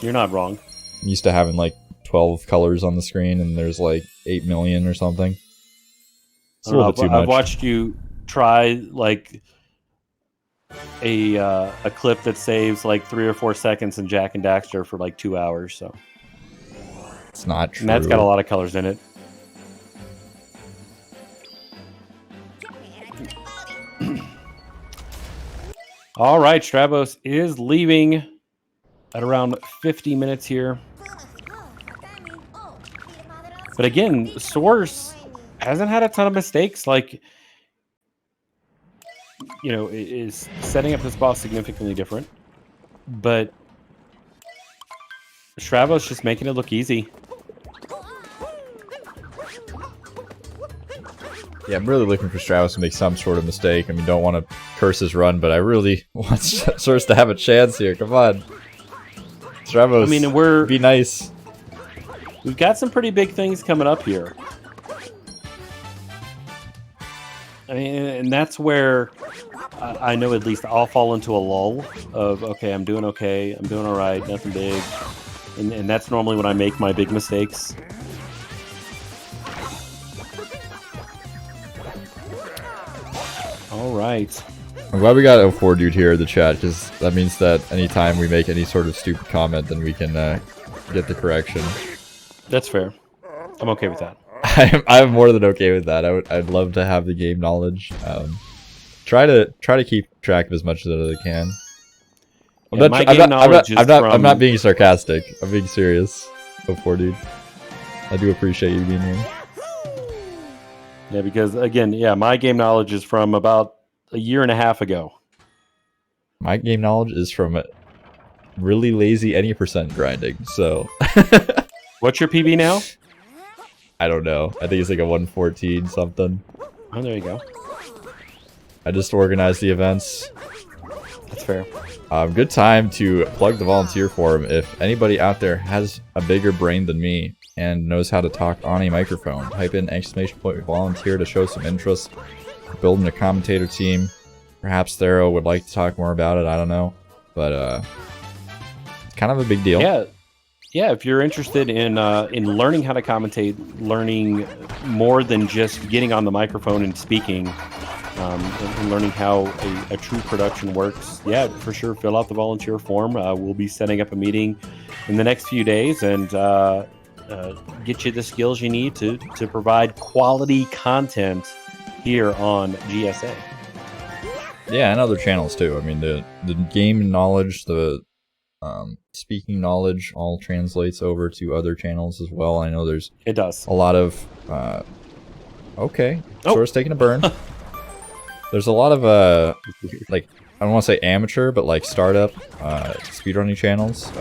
Speaker 3: You're not wrong.
Speaker 1: I'm used to having like 12 colors on the screen, and there's like 8 million or something. It's a little bit too much.
Speaker 3: I've watched you try like a clip that saves like 3 or 4 seconds in Jack and Daxter for like 2 hours. So
Speaker 1: it's not true.
Speaker 3: And that's got a lot of colors in it. All right, Stavos is leaving at around 50 minutes here. But again, Source hasn't had a ton of mistakes. Like, you know, is setting up this boss significantly different. But Stavos just making it look easy.
Speaker 1: Yeah, I'm really looking for Stavos to make some sort of mistake. I mean, don't want to curse his run, but I really want Source to have a chance here. Come on. Stavos,
Speaker 3: I mean,
Speaker 1: be nice.
Speaker 3: We've got some pretty big things coming up here. I mean, and that's where I know at least I'll fall into a lull of, okay, I'm doing okay, I'm doing all right, nothing big. And that's normally when I make my big mistakes. All right.
Speaker 1: I'm glad we got 04 dude here in the chat, because that means that anytime we make any sort of stupid comment, then we can get the correction.
Speaker 3: That's fair. I'm okay with that.
Speaker 1: I'm more than okay with that. I'd love to have the game knowledge. Try to keep track of as much as I can. I'm not being sarcastic. I'm being serious. 04 dude. I do appreciate you being here.
Speaker 3: Yeah, because again, yeah, my game knowledge is from about a year and a half ago.
Speaker 1: My game knowledge is from really lazy any percent grinding. So,
Speaker 3: what's your PB now?
Speaker 1: I don't know. I think it's like a 114 something.
Speaker 3: Oh, there you go.
Speaker 1: I just organized the events.
Speaker 3: That's fair.
Speaker 1: Good time to plug the volunteer forum. If anybody out there has a bigger brain than me and knows how to talk on a microphone, type in !volunteer to show some interest. Building a commentator team. Perhaps Thero would like to talk more about it. I don't know, but it's kind of a big deal.
Speaker 3: Yeah, yeah. If you're interested in learning how to commentate, learning more than just getting on the microphone and speaking, and learning how a true production works, yeah, for sure, fill out the volunteer form. We'll be setting up a meeting in the next few days and get you the skills you need to provide quality content here on GSA.
Speaker 1: Yeah, and other channels too. I mean, the game knowledge, the speaking knowledge all translates over to other channels as well. I know there's
Speaker 3: a
Speaker 1: lot of okay, Source taking a burn. There's a lot of like, I don't want to say amateur, but like startup speedrunning channels.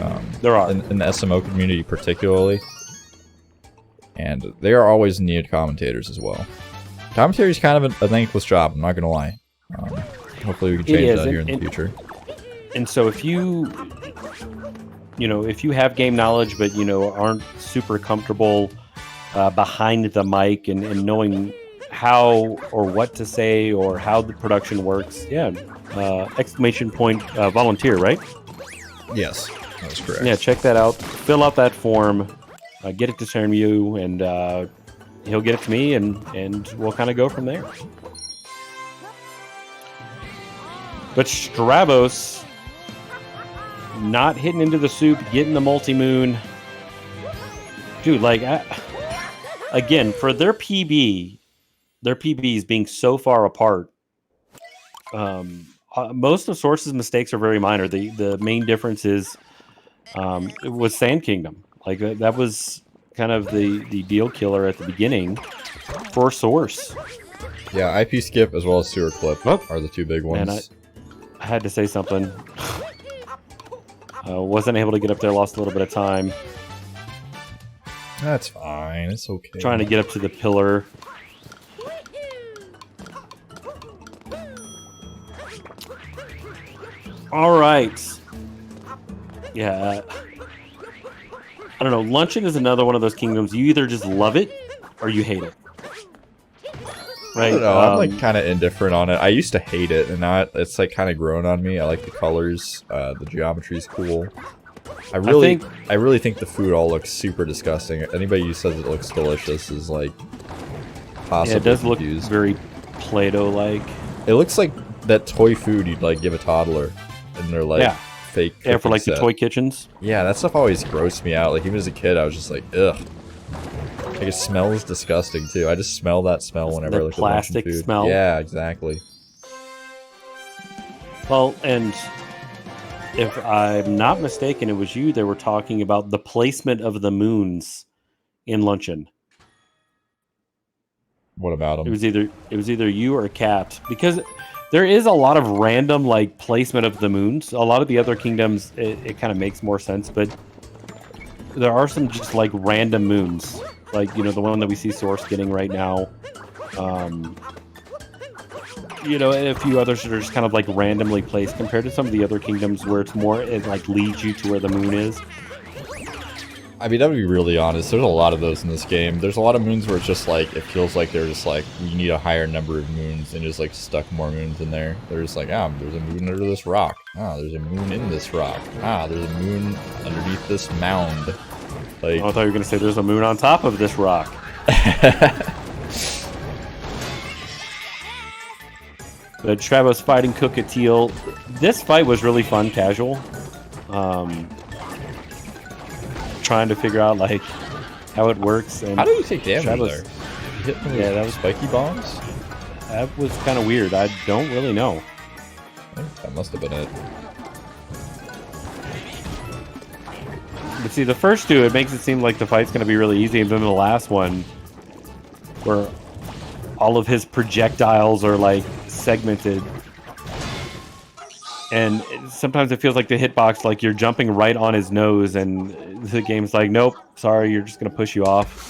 Speaker 3: There are
Speaker 1: in the SMO community particularly, and they are always in need of commentators as well. Commentary is kind of a thankless job, I'm not gonna lie. Hopefully we can change that here in the future.
Speaker 3: And so if you have game knowledge but aren't super comfortable behind the mic and knowing how or what to say or how the production works, !volunteer, right?
Speaker 1: Yes, that's correct.
Speaker 3: Yeah, check that out. Fill out that form, get it to SMO, and he'll get it to me, and we'll kind of go from there. But Stavos not hitting into the soup, getting the multi-moon. Dude, like, again, for their PBs being so far apart, most of Source's mistakes are very minor. The main difference is it was Sand Kingdom. Like, that was kind of the deal killer at the beginning for Source.
Speaker 1: Yeah, IP skip as well as sewer clip
Speaker 3: Oh.
Speaker 1: are the two big ones.
Speaker 3: Man, I had to say something. Wasn't able to get up there, lost a little bit of time.
Speaker 1: That's fine, it's okay.
Speaker 3: Trying to get up to the pillar. Alright. Yeah. I don't know, Luncheon is another one of those kingdoms. You either just love it, or you hate it. Right?
Speaker 1: I don't know, I'm like kind of indifferent on it. I used to hate it, and now it's like kind of grown on me. I like the colors, the geometry's cool. I really think the food all looks super disgusting. Anybody who says it looks delicious is like possibly
Speaker 3: yeah, it does
Speaker 1: confused.
Speaker 3: look very Play-Doh-like.
Speaker 1: It looks like that toy food you'd like give a toddler, and they're like fake.
Speaker 3: Yeah, for like
Speaker 1: set.
Speaker 3: the toy kitchens.
Speaker 1: Yeah, that stuff always grossed me out. Like even as a kid, I was just like, ugh. Like it smells disgusting too. I just smell that smell whenever I look at
Speaker 3: plastic
Speaker 1: food.
Speaker 3: smell.
Speaker 1: Yeah, exactly.
Speaker 3: Well, and if I'm not mistaken, it was you that were talking about the placement of the moons in Luncheon.
Speaker 1: What about them?
Speaker 3: It was either you or Cat, because there is a lot of random like placement of the moons. A lot of the other kingdoms, it kind of makes more sense, but there are some just like random moons, like the one that we see Source getting right now. And a few others that are just kind of like randomly placed compared to some of the other kingdoms where it's more, it like leads you to where the moon is.
Speaker 1: I mean, to be really honest, there's a lot of those in this game. There's a lot of moons where it's just like, it feels like they're just like, we need a higher number of moons and just like stuck more moons in there. They're just like, there's a moon under this rock. There's a moon in this rock. There's a moon underneath this mound. Like,
Speaker 3: I thought you were going to say there's a moon on top of this rock. The Stavos fighting Cookatiel. This fight was really fun, casual. Trying to figure out like how it works. And
Speaker 1: how do you take damage
Speaker 3: Stavos,
Speaker 1: there? You hit me with spiky bombs?
Speaker 3: That was kind of weird. I don't really know.
Speaker 1: I think that must have been it.
Speaker 3: But see, the first two, it makes it seem like the fight's going to be really easy, and then the last one, where all of his projectiles are like segmented, and sometimes it feels like the hitbox, like you're jumping right on his nose, and the game's like, nope, sorry, you're just going to push you off.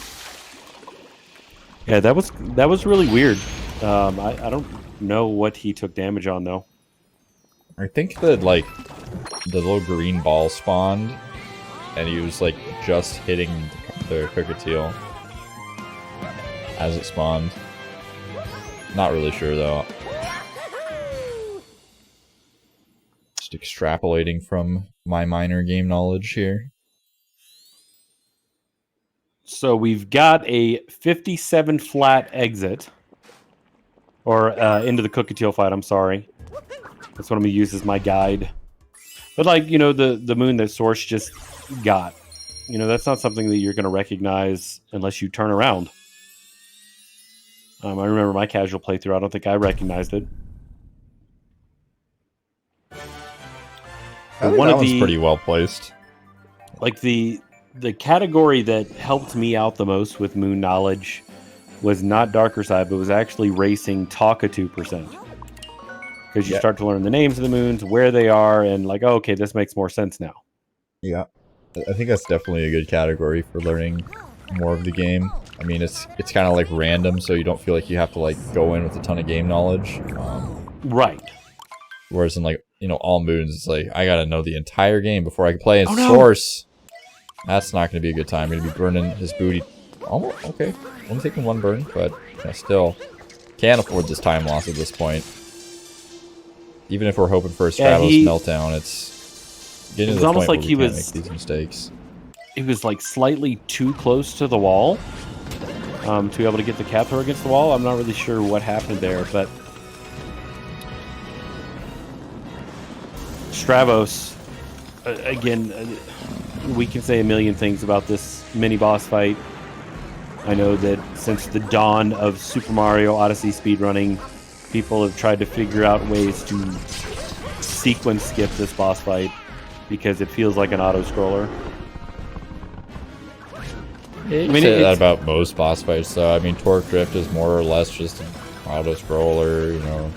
Speaker 3: Yeah, that was really weird. I don't know what he took damage on though.
Speaker 1: I think that like the little green ball spawned, and he was like just hitting the Cookatiel as it spawned. Not really sure though. Just extrapolating from my minor game knowledge here.
Speaker 3: So we've got a 57 flat exit, or into the Cookatiel fight. I'm sorry. That's what I'm gonna use as my guide. But like the moon that Source just got, that's not something that you're gonna recognize unless you turn around. I remember my casual playthrough. I don't think I recognized it.
Speaker 1: I think that one's pretty well placed.
Speaker 3: Like the category that helped me out the most with moon knowledge was not Darker Side, but was actually racing Talk a 2%. Because you start to learn the names of the moons, where they are, and like, oh, okay, this makes more sense now.
Speaker 1: Yeah, I think that's definitely a good category for learning more of the game. I mean, it's kind of like random, so you don't feel like you have to like go in with a ton of game knowledge.
Speaker 3: Right.
Speaker 1: Whereas in like all moons, it's like I gotta know the entire game before I can play. And Source, that's not gonna be a good time. I'm gonna be burning his booty. Almost okay. I'm taking one burn, but still can't afford this time loss at this point. Even if we're hoping for a Stavos meltdown, it's getting to the
Speaker 3: almost
Speaker 1: point
Speaker 3: like
Speaker 1: where we
Speaker 3: he
Speaker 1: can't
Speaker 3: was
Speaker 1: make these mistakes.
Speaker 3: He was like slightly too close to the wall to be able to get the cap throw against the wall. I'm not really sure what happened there, but Stavos, again, we can say a million things about this mini boss fight. I know that since the dawn of Super Mario Odyssey speedrunning, people have tried to figure out ways to sequence skip this boss fight because it feels like an auto-scroller.
Speaker 1: I mean, say that about most boss fights, though. I mean, Torque Drift is more or less just auto scroller, you know,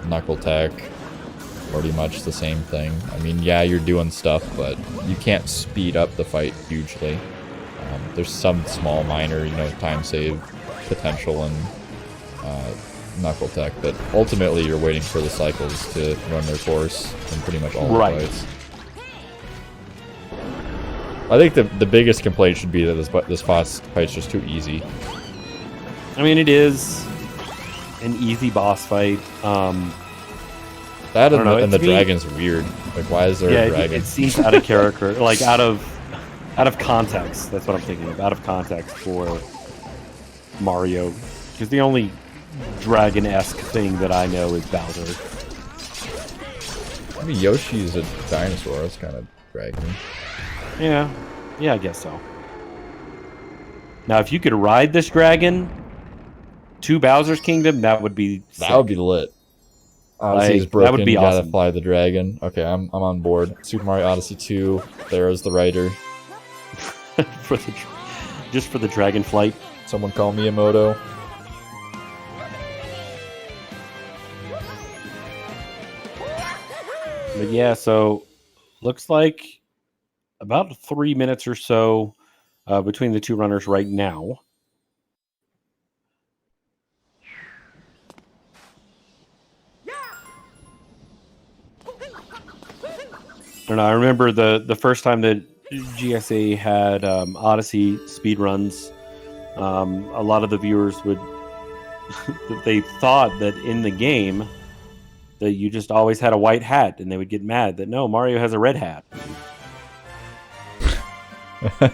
Speaker 1: knuckle tech, pretty much the same thing. I mean, yeah, you're doing stuff, but you can't speed up the fight hugely. There's some small minor, you know, time save potential in knuckle tech, but ultimately you're waiting for the cycles to run their course in pretty much all the fights. I think the biggest complaint should be that this fight's just too easy.
Speaker 3: I mean, it is an easy boss fight.
Speaker 1: That and the dragon's weird. Like, why is there a dragon?
Speaker 3: It seems out of character, like out of context. That's what I'm thinking of. Out of context for Mario, because the only dragon-esque thing that I know is Bowser.
Speaker 1: I mean, Yoshi's a dinosaur. It's kind of dragony.
Speaker 3: Yeah, I guess so. Now, if you could ride this dragon to Bowser's Kingdom, that would be sick.
Speaker 1: That would be lit. Odyssey's broken.
Speaker 3: That would be
Speaker 1: you
Speaker 3: awesome.
Speaker 1: Gotta fly the dragon. Okay, I'm on board. Super Mario Odyssey 2. There's the writer.
Speaker 3: Just for the dragon flight.
Speaker 1: Someone call Miyamoto.
Speaker 3: But yeah, so looks like about 3 minutes or so between the two runners right now. And I remember the first time that GSA had Odyssey speedruns, a lot of the viewers would they thought that in the game that you just always had a white hat, and they would get mad that no, Mario has a red hat.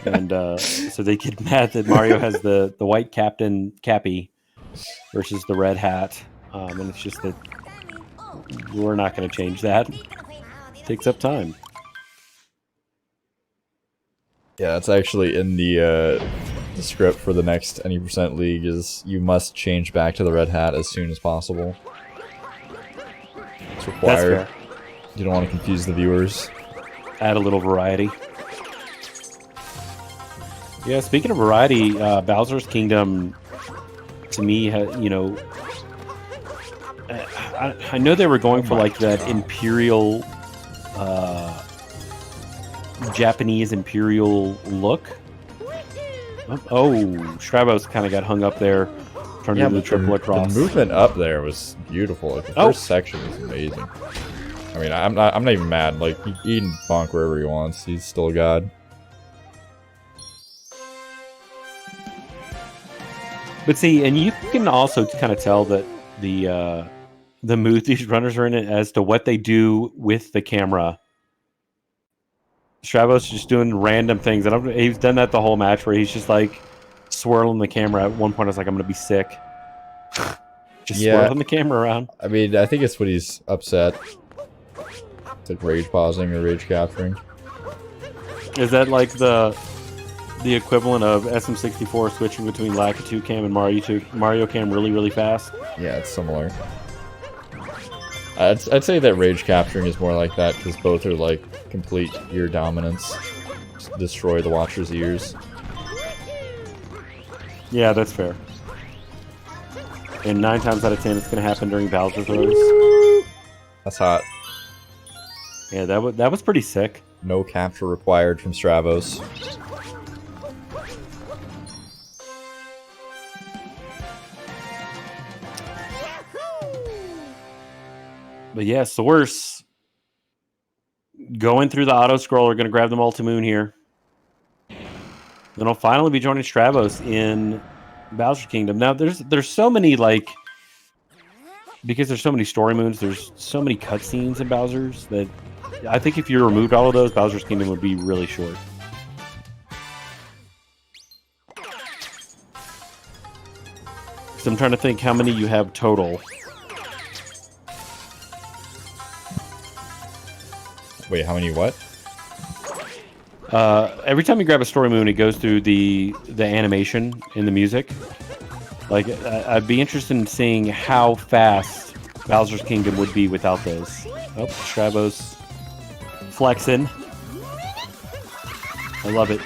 Speaker 3: And so they get mad that Mario has the white captain cappy versus the red hat, and it's just that we're not going to change that. It takes up time.
Speaker 1: Yeah, that's actually in the script for the next any % league is you must change back to the red hat as soon as possible. It's required.
Speaker 3: That's fair.
Speaker 1: You don't want to confuse the viewers.
Speaker 3: Add a little variety. Yeah, speaking of variety, Bowser's Kingdom, to me, you know, I know they were going for like that imperial, Japanese imperial look. Oh, Stavos kind of got hung up there, trying to do the triple across.
Speaker 1: The movement up there was beautiful. Like, the first section was amazing. I mean, I'm not even mad. Like, he can bonk wherever he wants. He's still a god.
Speaker 3: But see, and you can also kind of tell that the mood these runners are in it as to what they do with the camera. Stavos is just doing random things. He's done that the whole match where he's just like swirling the camera. At one point, I was like, I'm going to be sick. Just swirling the camera around.
Speaker 1: I mean, I think it's when he's upset. It's like rage pausing or rage capturing.
Speaker 3: Is that like the equivalent of SM64 switching between Lakitu Cam and Mario Cam really, really fast?
Speaker 1: Yeah, it's similar. I'd say that rage capturing is more like that because both are like complete ear dominance. Just destroy the watcher's ears.
Speaker 3: Yeah, that's fair. And 9 times out of 10, it's going to happen during Bowser throws.
Speaker 1: That's hot.
Speaker 3: Yeah, that was pretty sick.
Speaker 1: No capture required from Stavos.
Speaker 3: But yeah, Source going through the auto scroller, going to grab the multi-moon here. Then I'll finally be joining Stavos in Bowser Kingdom. Now, there's so many, like, because there's so many story moons, there's so many cutscenes in Bowser's that I think if you removed all of those, Bowser's Kingdom would be really short. So I'm trying to think how many you have total.
Speaker 1: Wait, how many what?
Speaker 3: Every time you grab a story moon, it goes through the animation in the music. Like, I'd be interested in seeing how fast Bowser's Kingdom would be without those. Oh, Stavos flexing. I love it.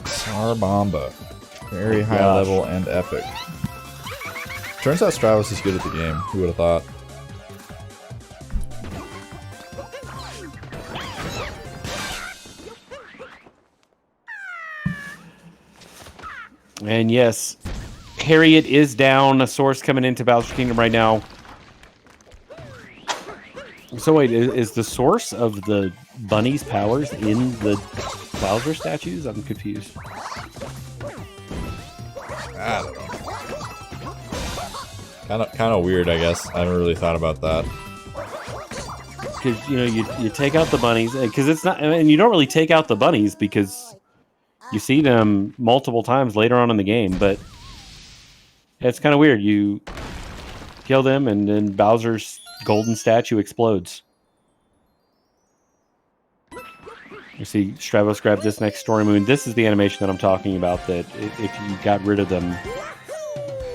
Speaker 1: Sarbomba. Very high level and epic. Turns out Stavos is good at the game. Who would have thought?
Speaker 3: And yes, Harriet is down. A Source coming into Bowser's Kingdom right now. So wait, is the source of the bunny's powers in the Bowser statues? I'm confused.
Speaker 1: I don't know. Kind of weird, I guess. I haven't really thought about that.
Speaker 3: Because, you know, you take out the bunnies, because it's not, and you don't really take out the bunnies because you see them multiple times later on in the game, but it's kind of weird. You kill them, and then Bowser's golden statue explodes. You see Stavos grab this next story moon. This is the animation that I'm talking about, that if you got rid of them,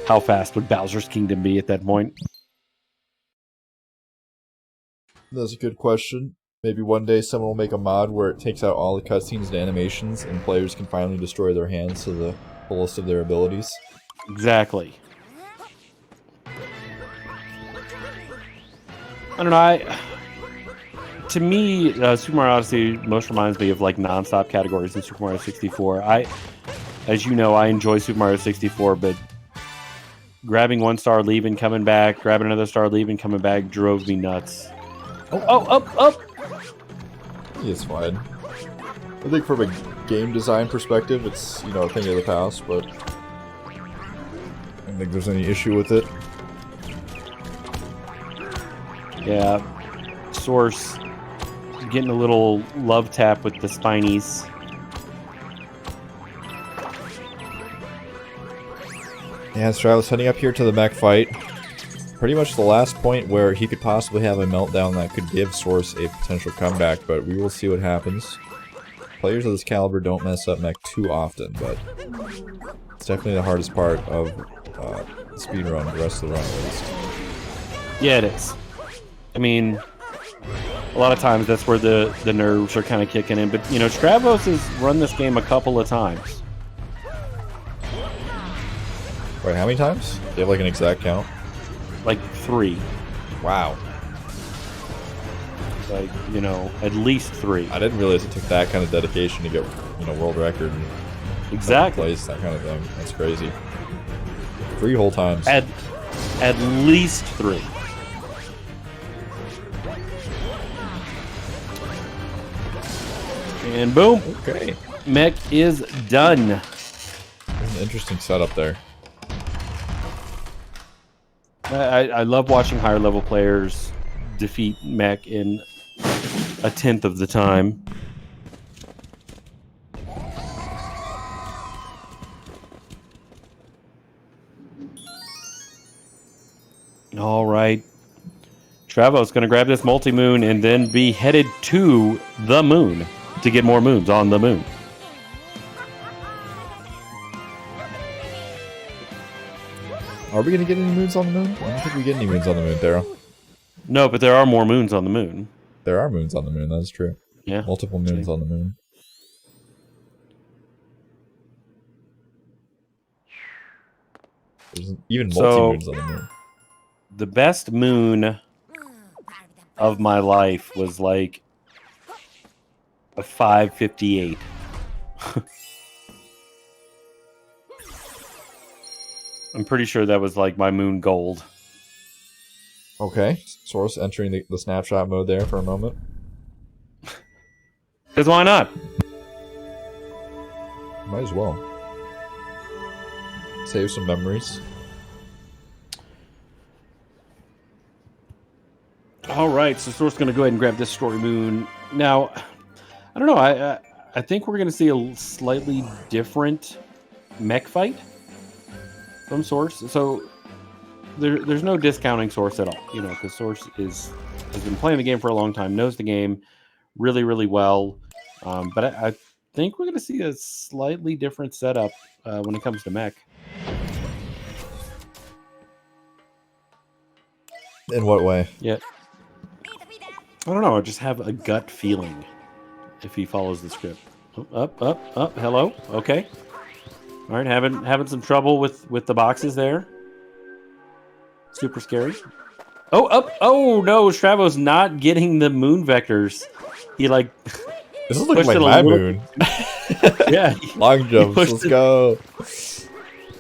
Speaker 3: how fast would Bowser's Kingdom be at that point?
Speaker 1: That's a good question. Maybe one day someone will make a mod where it takes out all the cutscenes and animations and players can finally destroy their hands to the fullest of their abilities.
Speaker 3: Exactly. I don't know, to me, Super Mario Odyssey most reminds me of like non-stop categories in Super Mario 64. As you know, I enjoy Super Mario 64, but grabbing one star, leaving, coming back, grabbing another star, leaving, coming back drove me nuts. Oh!
Speaker 1: It's fine. I think from a game design perspective, it's, you know, a thing of the past, but I don't think there's any issue with it.
Speaker 3: Yeah, Source getting a little love tap with the Spinies.
Speaker 1: Yeah, Stavos heading up here to the mech fight. Pretty much the last point where he could possibly have a meltdown that could give Source a potential comeback, but we will see what happens. Players of this caliber don't mess up mech too often, but it's definitely the hardest part of the speedrun, the rest of the run at least.
Speaker 3: Yeah, it is. I mean, a lot of times that's where the nerves are kind of kicking in, but, you know, Stavos has run this game a couple of times.
Speaker 1: Wait, how many times? Do you have like an exact count?
Speaker 3: Like 3.
Speaker 1: Wow.
Speaker 3: Like, you know, at least 3.
Speaker 1: I didn't realize it took that kind of dedication to get, you know, world record and
Speaker 3: Exactly.
Speaker 1: place, that kind of thing. That's crazy. 3 whole times.
Speaker 3: At least 3. And boom.
Speaker 1: Okay.
Speaker 3: Mech is done.
Speaker 1: There's an interesting setup there.
Speaker 3: I love watching higher level players defeat mech in 1/10 of the time. All right. Stavos going to grab this multi-moon and then be headed to the moon to get more moons on the moon.
Speaker 1: Are we going to get any moons on the moon? I don't think we get any moons on the moon, Daryl.
Speaker 3: No, but there are more moons on the moon.
Speaker 1: There are moons on the moon, that's true.
Speaker 3: Yeah.
Speaker 1: Multiple moons on the moon. There's even multi-moons on the moon.
Speaker 3: The best moon of my life was like a 558. I'm pretty sure that was like my moon gold.
Speaker 1: Okay, Source entering the snapshot mode there for a moment.
Speaker 3: Because why not?
Speaker 1: Might as well. Save some memories.
Speaker 3: All right, so Source going to go ahead and grab this story moon. Now, I don't know. I think we're going to see a slightly different mech fight from Source. So there's no discounting Source at all, you know, because Source has been playing the game for a long time, knows the game really, really well. But I think we're going to see a slightly different setup when it comes to mech.
Speaker 1: In what way?
Speaker 3: Yeah. I don't know. I just have a gut feeling if he follows the script. Up, hello. Okay. All right, having some trouble with the boxes there. Super scary. Oh no, Stravo's not getting the moon vectors. He like
Speaker 1: This is looking
Speaker 3: pushed
Speaker 1: like
Speaker 3: it a
Speaker 1: my
Speaker 3: little-
Speaker 1: moon.
Speaker 3: Yeah,
Speaker 1: Long jumps. Let's go.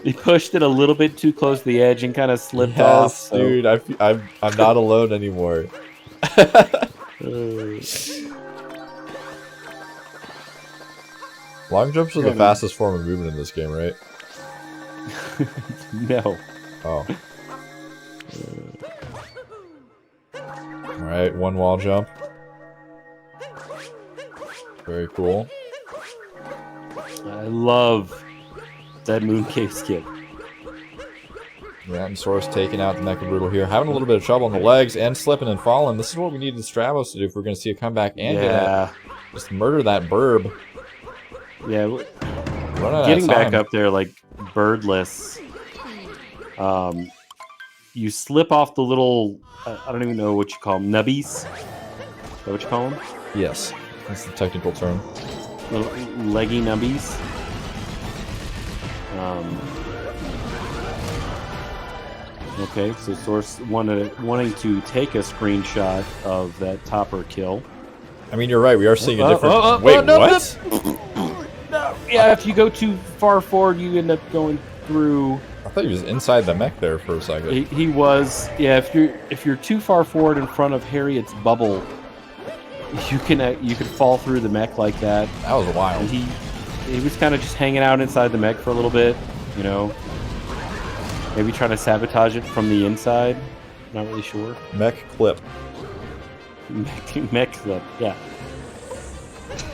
Speaker 3: he pushed it a little bit too close to the edge and kind of slipped
Speaker 1: Yes,
Speaker 3: off. So.
Speaker 1: dude. I'm not alone anymore. Long jumps are the fastest form of movement in this game, right?
Speaker 3: No.
Speaker 1: Oh. Alright, one wall jump. Very cool.
Speaker 3: I love that moon cave skip.
Speaker 1: Yeah, and Source taking out the Mecha Brutal here. Having a little bit of trouble on the legs and slipping and falling. This is what we needed Stavos to do if we're going to see a comeback and just murder that burb.
Speaker 3: Yeah,
Speaker 1: Run
Speaker 3: getting back up there like birdless. You slip off the little, I don't even know what you call them, nubbies? Is that what you call them?
Speaker 1: Yes, that's the technical term.
Speaker 3: Little leggy nubbies. Okay, so Source wanting to take a screenshot of that topper kill.
Speaker 1: I mean, you're right. We are seeing a different... Wait,
Speaker 3: no,
Speaker 1: what?
Speaker 3: No. Yeah, if you go too far forward, you end up going through...
Speaker 1: I thought he was inside the mech there for a second.
Speaker 3: He was... Yeah, if you're too far forward in front of Harriet's bubble, you can fall through the mech like that.
Speaker 1: That was wild.
Speaker 3: And he was kind of just hanging out inside the mech for a little bit, you know. Maybe trying to sabotage it from the inside. Not really sure.
Speaker 1: Mech clip.
Speaker 3: Mech clip, yeah.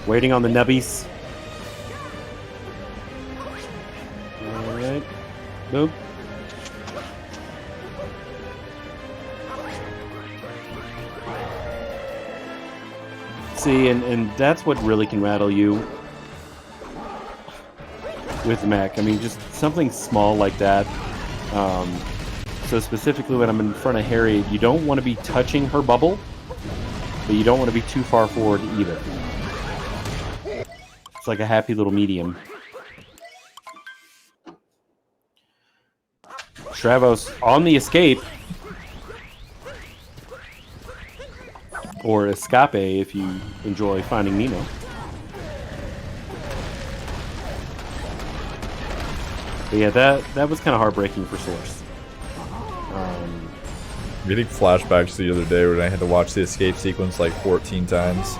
Speaker 3: Waiting on the nubbies. Alright. Boop. See, and that's what really can rattle you with mech. I mean, just something small like that. So specifically when I'm in front of Harriet, you don't want to be touching her bubble, but you don't want to be too far forward either. It's like a happy little medium. Stavos on the escape. Or escape if you enjoy Finding Nemo. But yeah, that was kind of heartbreaking for Source.
Speaker 1: I'm getting flashbacks to the other day when I had to watch the escape sequence like 14 times.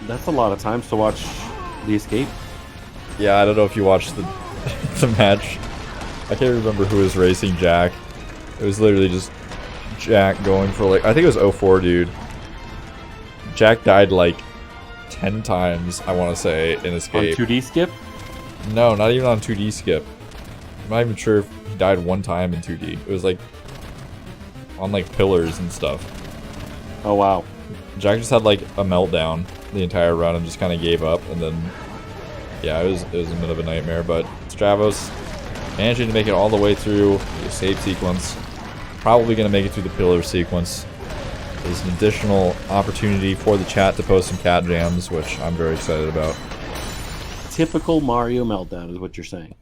Speaker 3: That's a lot of times to watch the escape.
Speaker 1: Yeah, I don't know if you watched the the match. I can't remember who was racing Jack. It was literally just Jack going for like, I think it was 04, dude. Jack died like 10 times, I want to say, in escape.
Speaker 3: On 2D skip?
Speaker 1: No, not even on 2D skip. I'm not even sure if he died one time in 2D. It was like on like pillars and stuff.
Speaker 3: Oh wow.
Speaker 1: Jack just had like a meltdown the entire run and just kind of gave up, and then yeah, it was a bit of a nightmare. But Stavos managing to make it all the way through the save sequence. Probably going to make it through the pillar sequence. There's an additional opportunity for the chat to post some cat jams, which I'm very excited about.
Speaker 3: Typical Mario meltdown is what you're saying.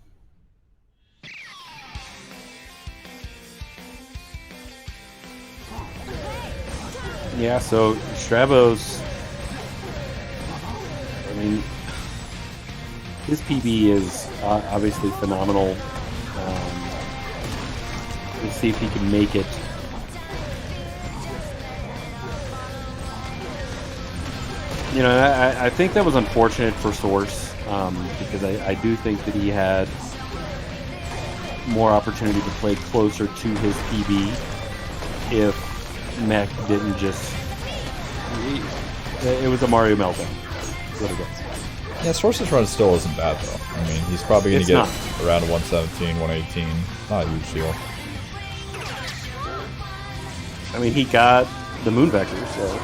Speaker 3: Yeah, so Stavos, I mean, his PB is obviously phenomenal. Let's see if he can make it. You know, I think that was unfortunate for Source, because I do think that he had more opportunity to play closer to his PB if Mech didn't just... It was a Mario meltdown. That's what it was.
Speaker 1: Yeah, Source's run still isn't bad, though. I mean, he's probably going to get around 117, 118. Not a huge deal.
Speaker 3: I mean, he got the moon vector, so...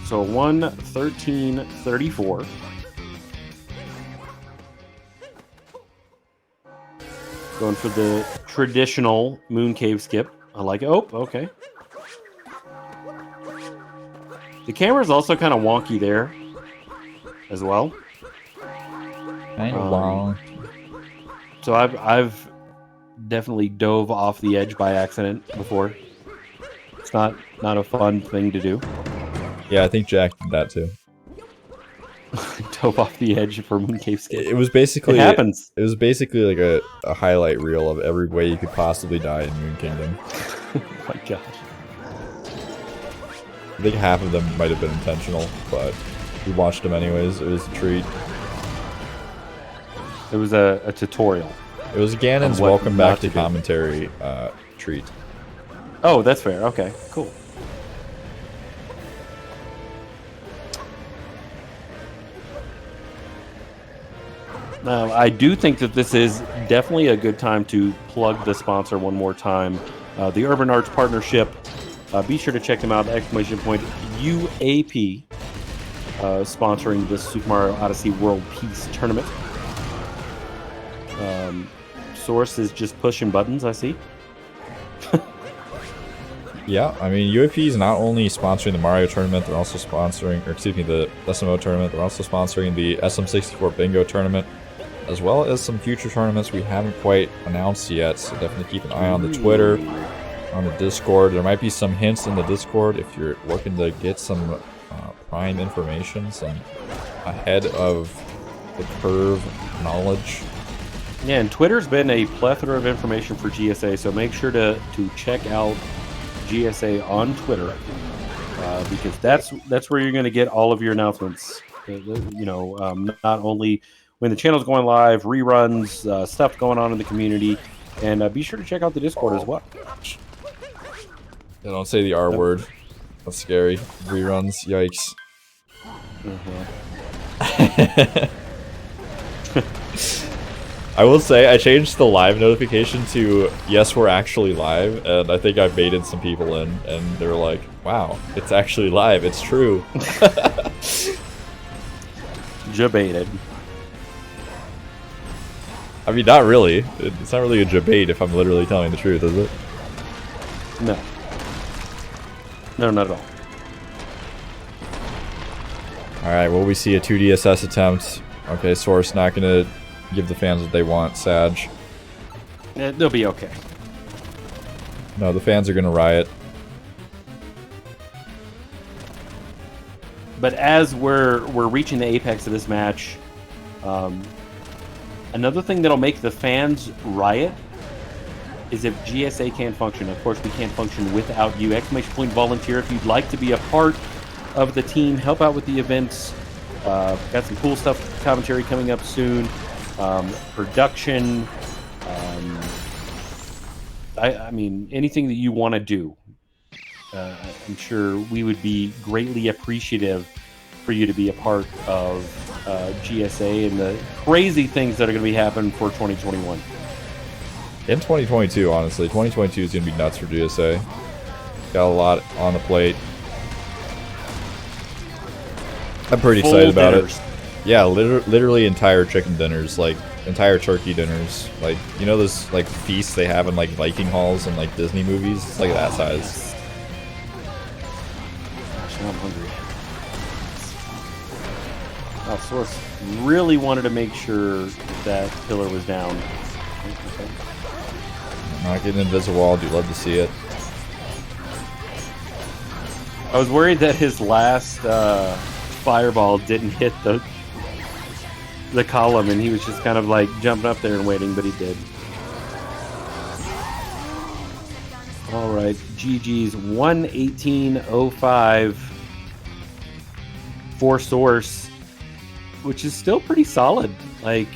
Speaker 3: So 1:13:34. Going for the traditional moon cave skip. I like it. Oh, okay. The camera's also kind of wonky there as well.
Speaker 1: Kind of long.
Speaker 3: So I've definitely dove off the edge by accident before. It's not a fun thing to do.
Speaker 1: Yeah, I think Jack did that too.
Speaker 3: Dove off the edge for Mooncave Skip.
Speaker 1: It was basically
Speaker 3: It happens.
Speaker 1: It was basically like a highlight reel of every way you could possibly die in Moon Kingdom.
Speaker 3: Oh my gosh.
Speaker 1: I think half of them might have been intentional, but we watched them anyways. It was a treat.
Speaker 3: It was a tutorial.
Speaker 1: It was Ganon's welcome back to commentary treat.
Speaker 3: Oh, that's fair. Okay, cool. Now, I do think that this is definitely a good time to plug the sponsor one more time. The Urban Arts Partnership. Be sure to check them out. Exclamation point UAP sponsoring this Super Mario Odyssey World Peace Tournament. Source is just pushing buttons, I see.
Speaker 1: Yeah, I mean, UAP is not only sponsoring the Mario tournament, they're also sponsoring, or excuse me, the SMO tournament. They're also sponsoring the SM64 Bingo tournament, as well as some future tournaments we haven't quite announced yet. So definitely keep an eye on the Twitter, on the Discord. There might be some hints in the Discord if you're looking to get some prime information, some ahead of the curve knowledge.
Speaker 3: Yeah, and Twitter's been a plethora of information for GSA, so make sure to check out GSA on Twitter because that's where you're going to get all of your announcements. Not only when the channel's going live, reruns, stuff going on in the community, and be sure to check out the Discord as well.
Speaker 1: Yeah, don't say the R word. That's scary. Reruns, yikes. I will say, I changed the live notification to, yes, we're actually live, and I think I baited some people in, and they were like, wow, it's actually live, it's true.
Speaker 3: Jebaited.
Speaker 1: I mean, not really. It's not really a debate if I'm literally telling the truth, is it?
Speaker 3: No. No, not at all.
Speaker 1: Alright, well, we see a 2DSS attempt. Okay, Source not gonna give the fans what they want, Sag.
Speaker 3: They'll be okay.
Speaker 1: No, the fans are gonna riot.
Speaker 3: But as we're reaching the apex of this match, another thing that'll make the fans riot is if GSA can't function. Of course, we can't function without you. Exclamation point volunteer if you'd like to be a part of the team, help out with the events. Got some cool stuff, commentary coming up soon. Production. I mean, anything that you want to do. I'm sure we would be greatly appreciative for you to be a part of GSA and the crazy things that are going to be happening for 2021.
Speaker 1: In 2022, honestly. 2022 is going to be nuts for GSA. Got a lot on the plate. I'm pretty excited about it. Yeah, literally entire chicken dinners, like entire turkey dinners. Like, you know those like feasts they have in like Viking halls and like Disney movies? It's like that size.
Speaker 3: Gosh, now I'm hungry. Wow, Source really wanted to make sure that pillar was down. Okay.
Speaker 1: Not getting invisible wall, do love to see it.
Speaker 3: I was worried that his last fireball didn't hit the column, and he was just kind of like jumping up there and waiting, but he did. All right, GG's 118.05 for Source, which is still pretty solid. Like,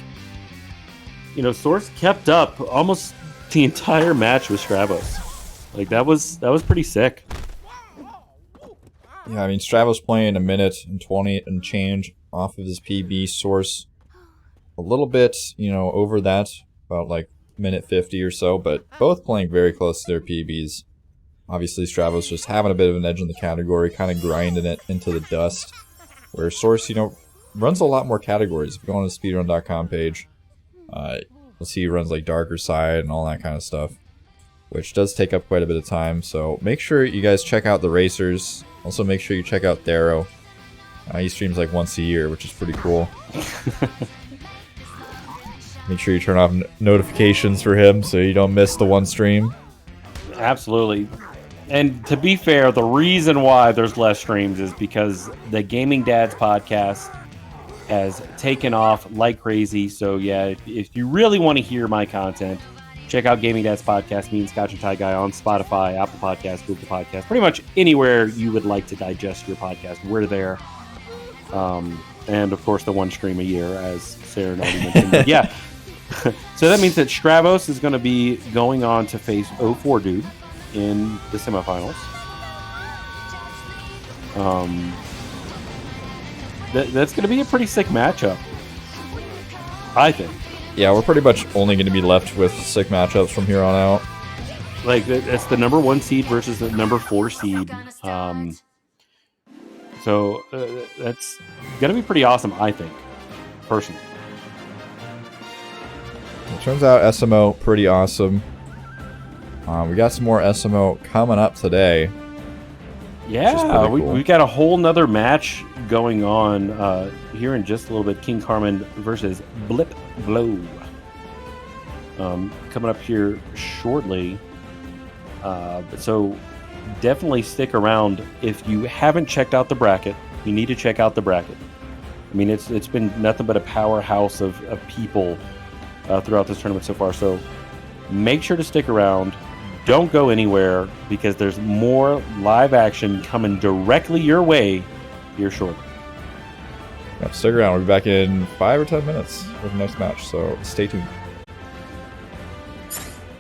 Speaker 3: you know, Source kept up almost the entire match with Stavos. Like that was pretty sick.
Speaker 1: Yeah, I mean, Stavos playing a minute and 20 and change off of his PB. Source a little bit, you know, over that, about like minute 50 or so, but both playing very close to their PBs. Obviously, Stavos just having a bit of an edge in the category, kind of grinding it into the dust, where Source, you know, runs a lot more categories. If you go on the Speedrun.com page, you'll see he runs like Darker Side and all that kind of stuff, which does take up quite a bit of time, so make sure you guys check out the racers. Also, make sure you check out Thero. He streams like once a year, which is pretty cool. Make sure you turn off notifications for him so you don't miss the one stream.
Speaker 3: Absolutely. And to be fair, the reason why there's less streams is because the Gaming Dads podcast has taken off like crazy. So yeah, if you really want to hear my content, check out Gaming Dads podcast, me and Scotch and Tie Guy on Spotify, Apple Podcasts, Google Podcasts, pretty much anywhere you would like to digest your podcast. We're there. And of course the one stream a year, as Sarah already mentioned. Yeah. So that means that Stavos is going to be going on to face 04 Dude in the semifinals. That's going to be a pretty sick matchup, I think.
Speaker 1: Yeah, we're pretty much only going to be left with sick matchups from here on out.
Speaker 3: Like, it's the number 1 seed versus the number 4 seed. So that's going to be pretty awesome, I think, personally.
Speaker 1: It turns out SMO pretty awesome. We got some more SMO coming up today.
Speaker 3: Yeah,
Speaker 1: cool.
Speaker 3: we got a whole nother match going on here in just a little bit. King Carmen versus Blip Blow. Coming up here shortly. So definitely stick around. If you haven't checked out the bracket, you need to check out the bracket. I mean, it's been nothing but a powerhouse of people throughout this tournament so far. So make sure to stick around. Don't go anywhere because there's more live action coming directly your way here shortly.
Speaker 1: Yeah, stick around. We'll be back in 5 or 10 minutes with the next match, so stay tuned.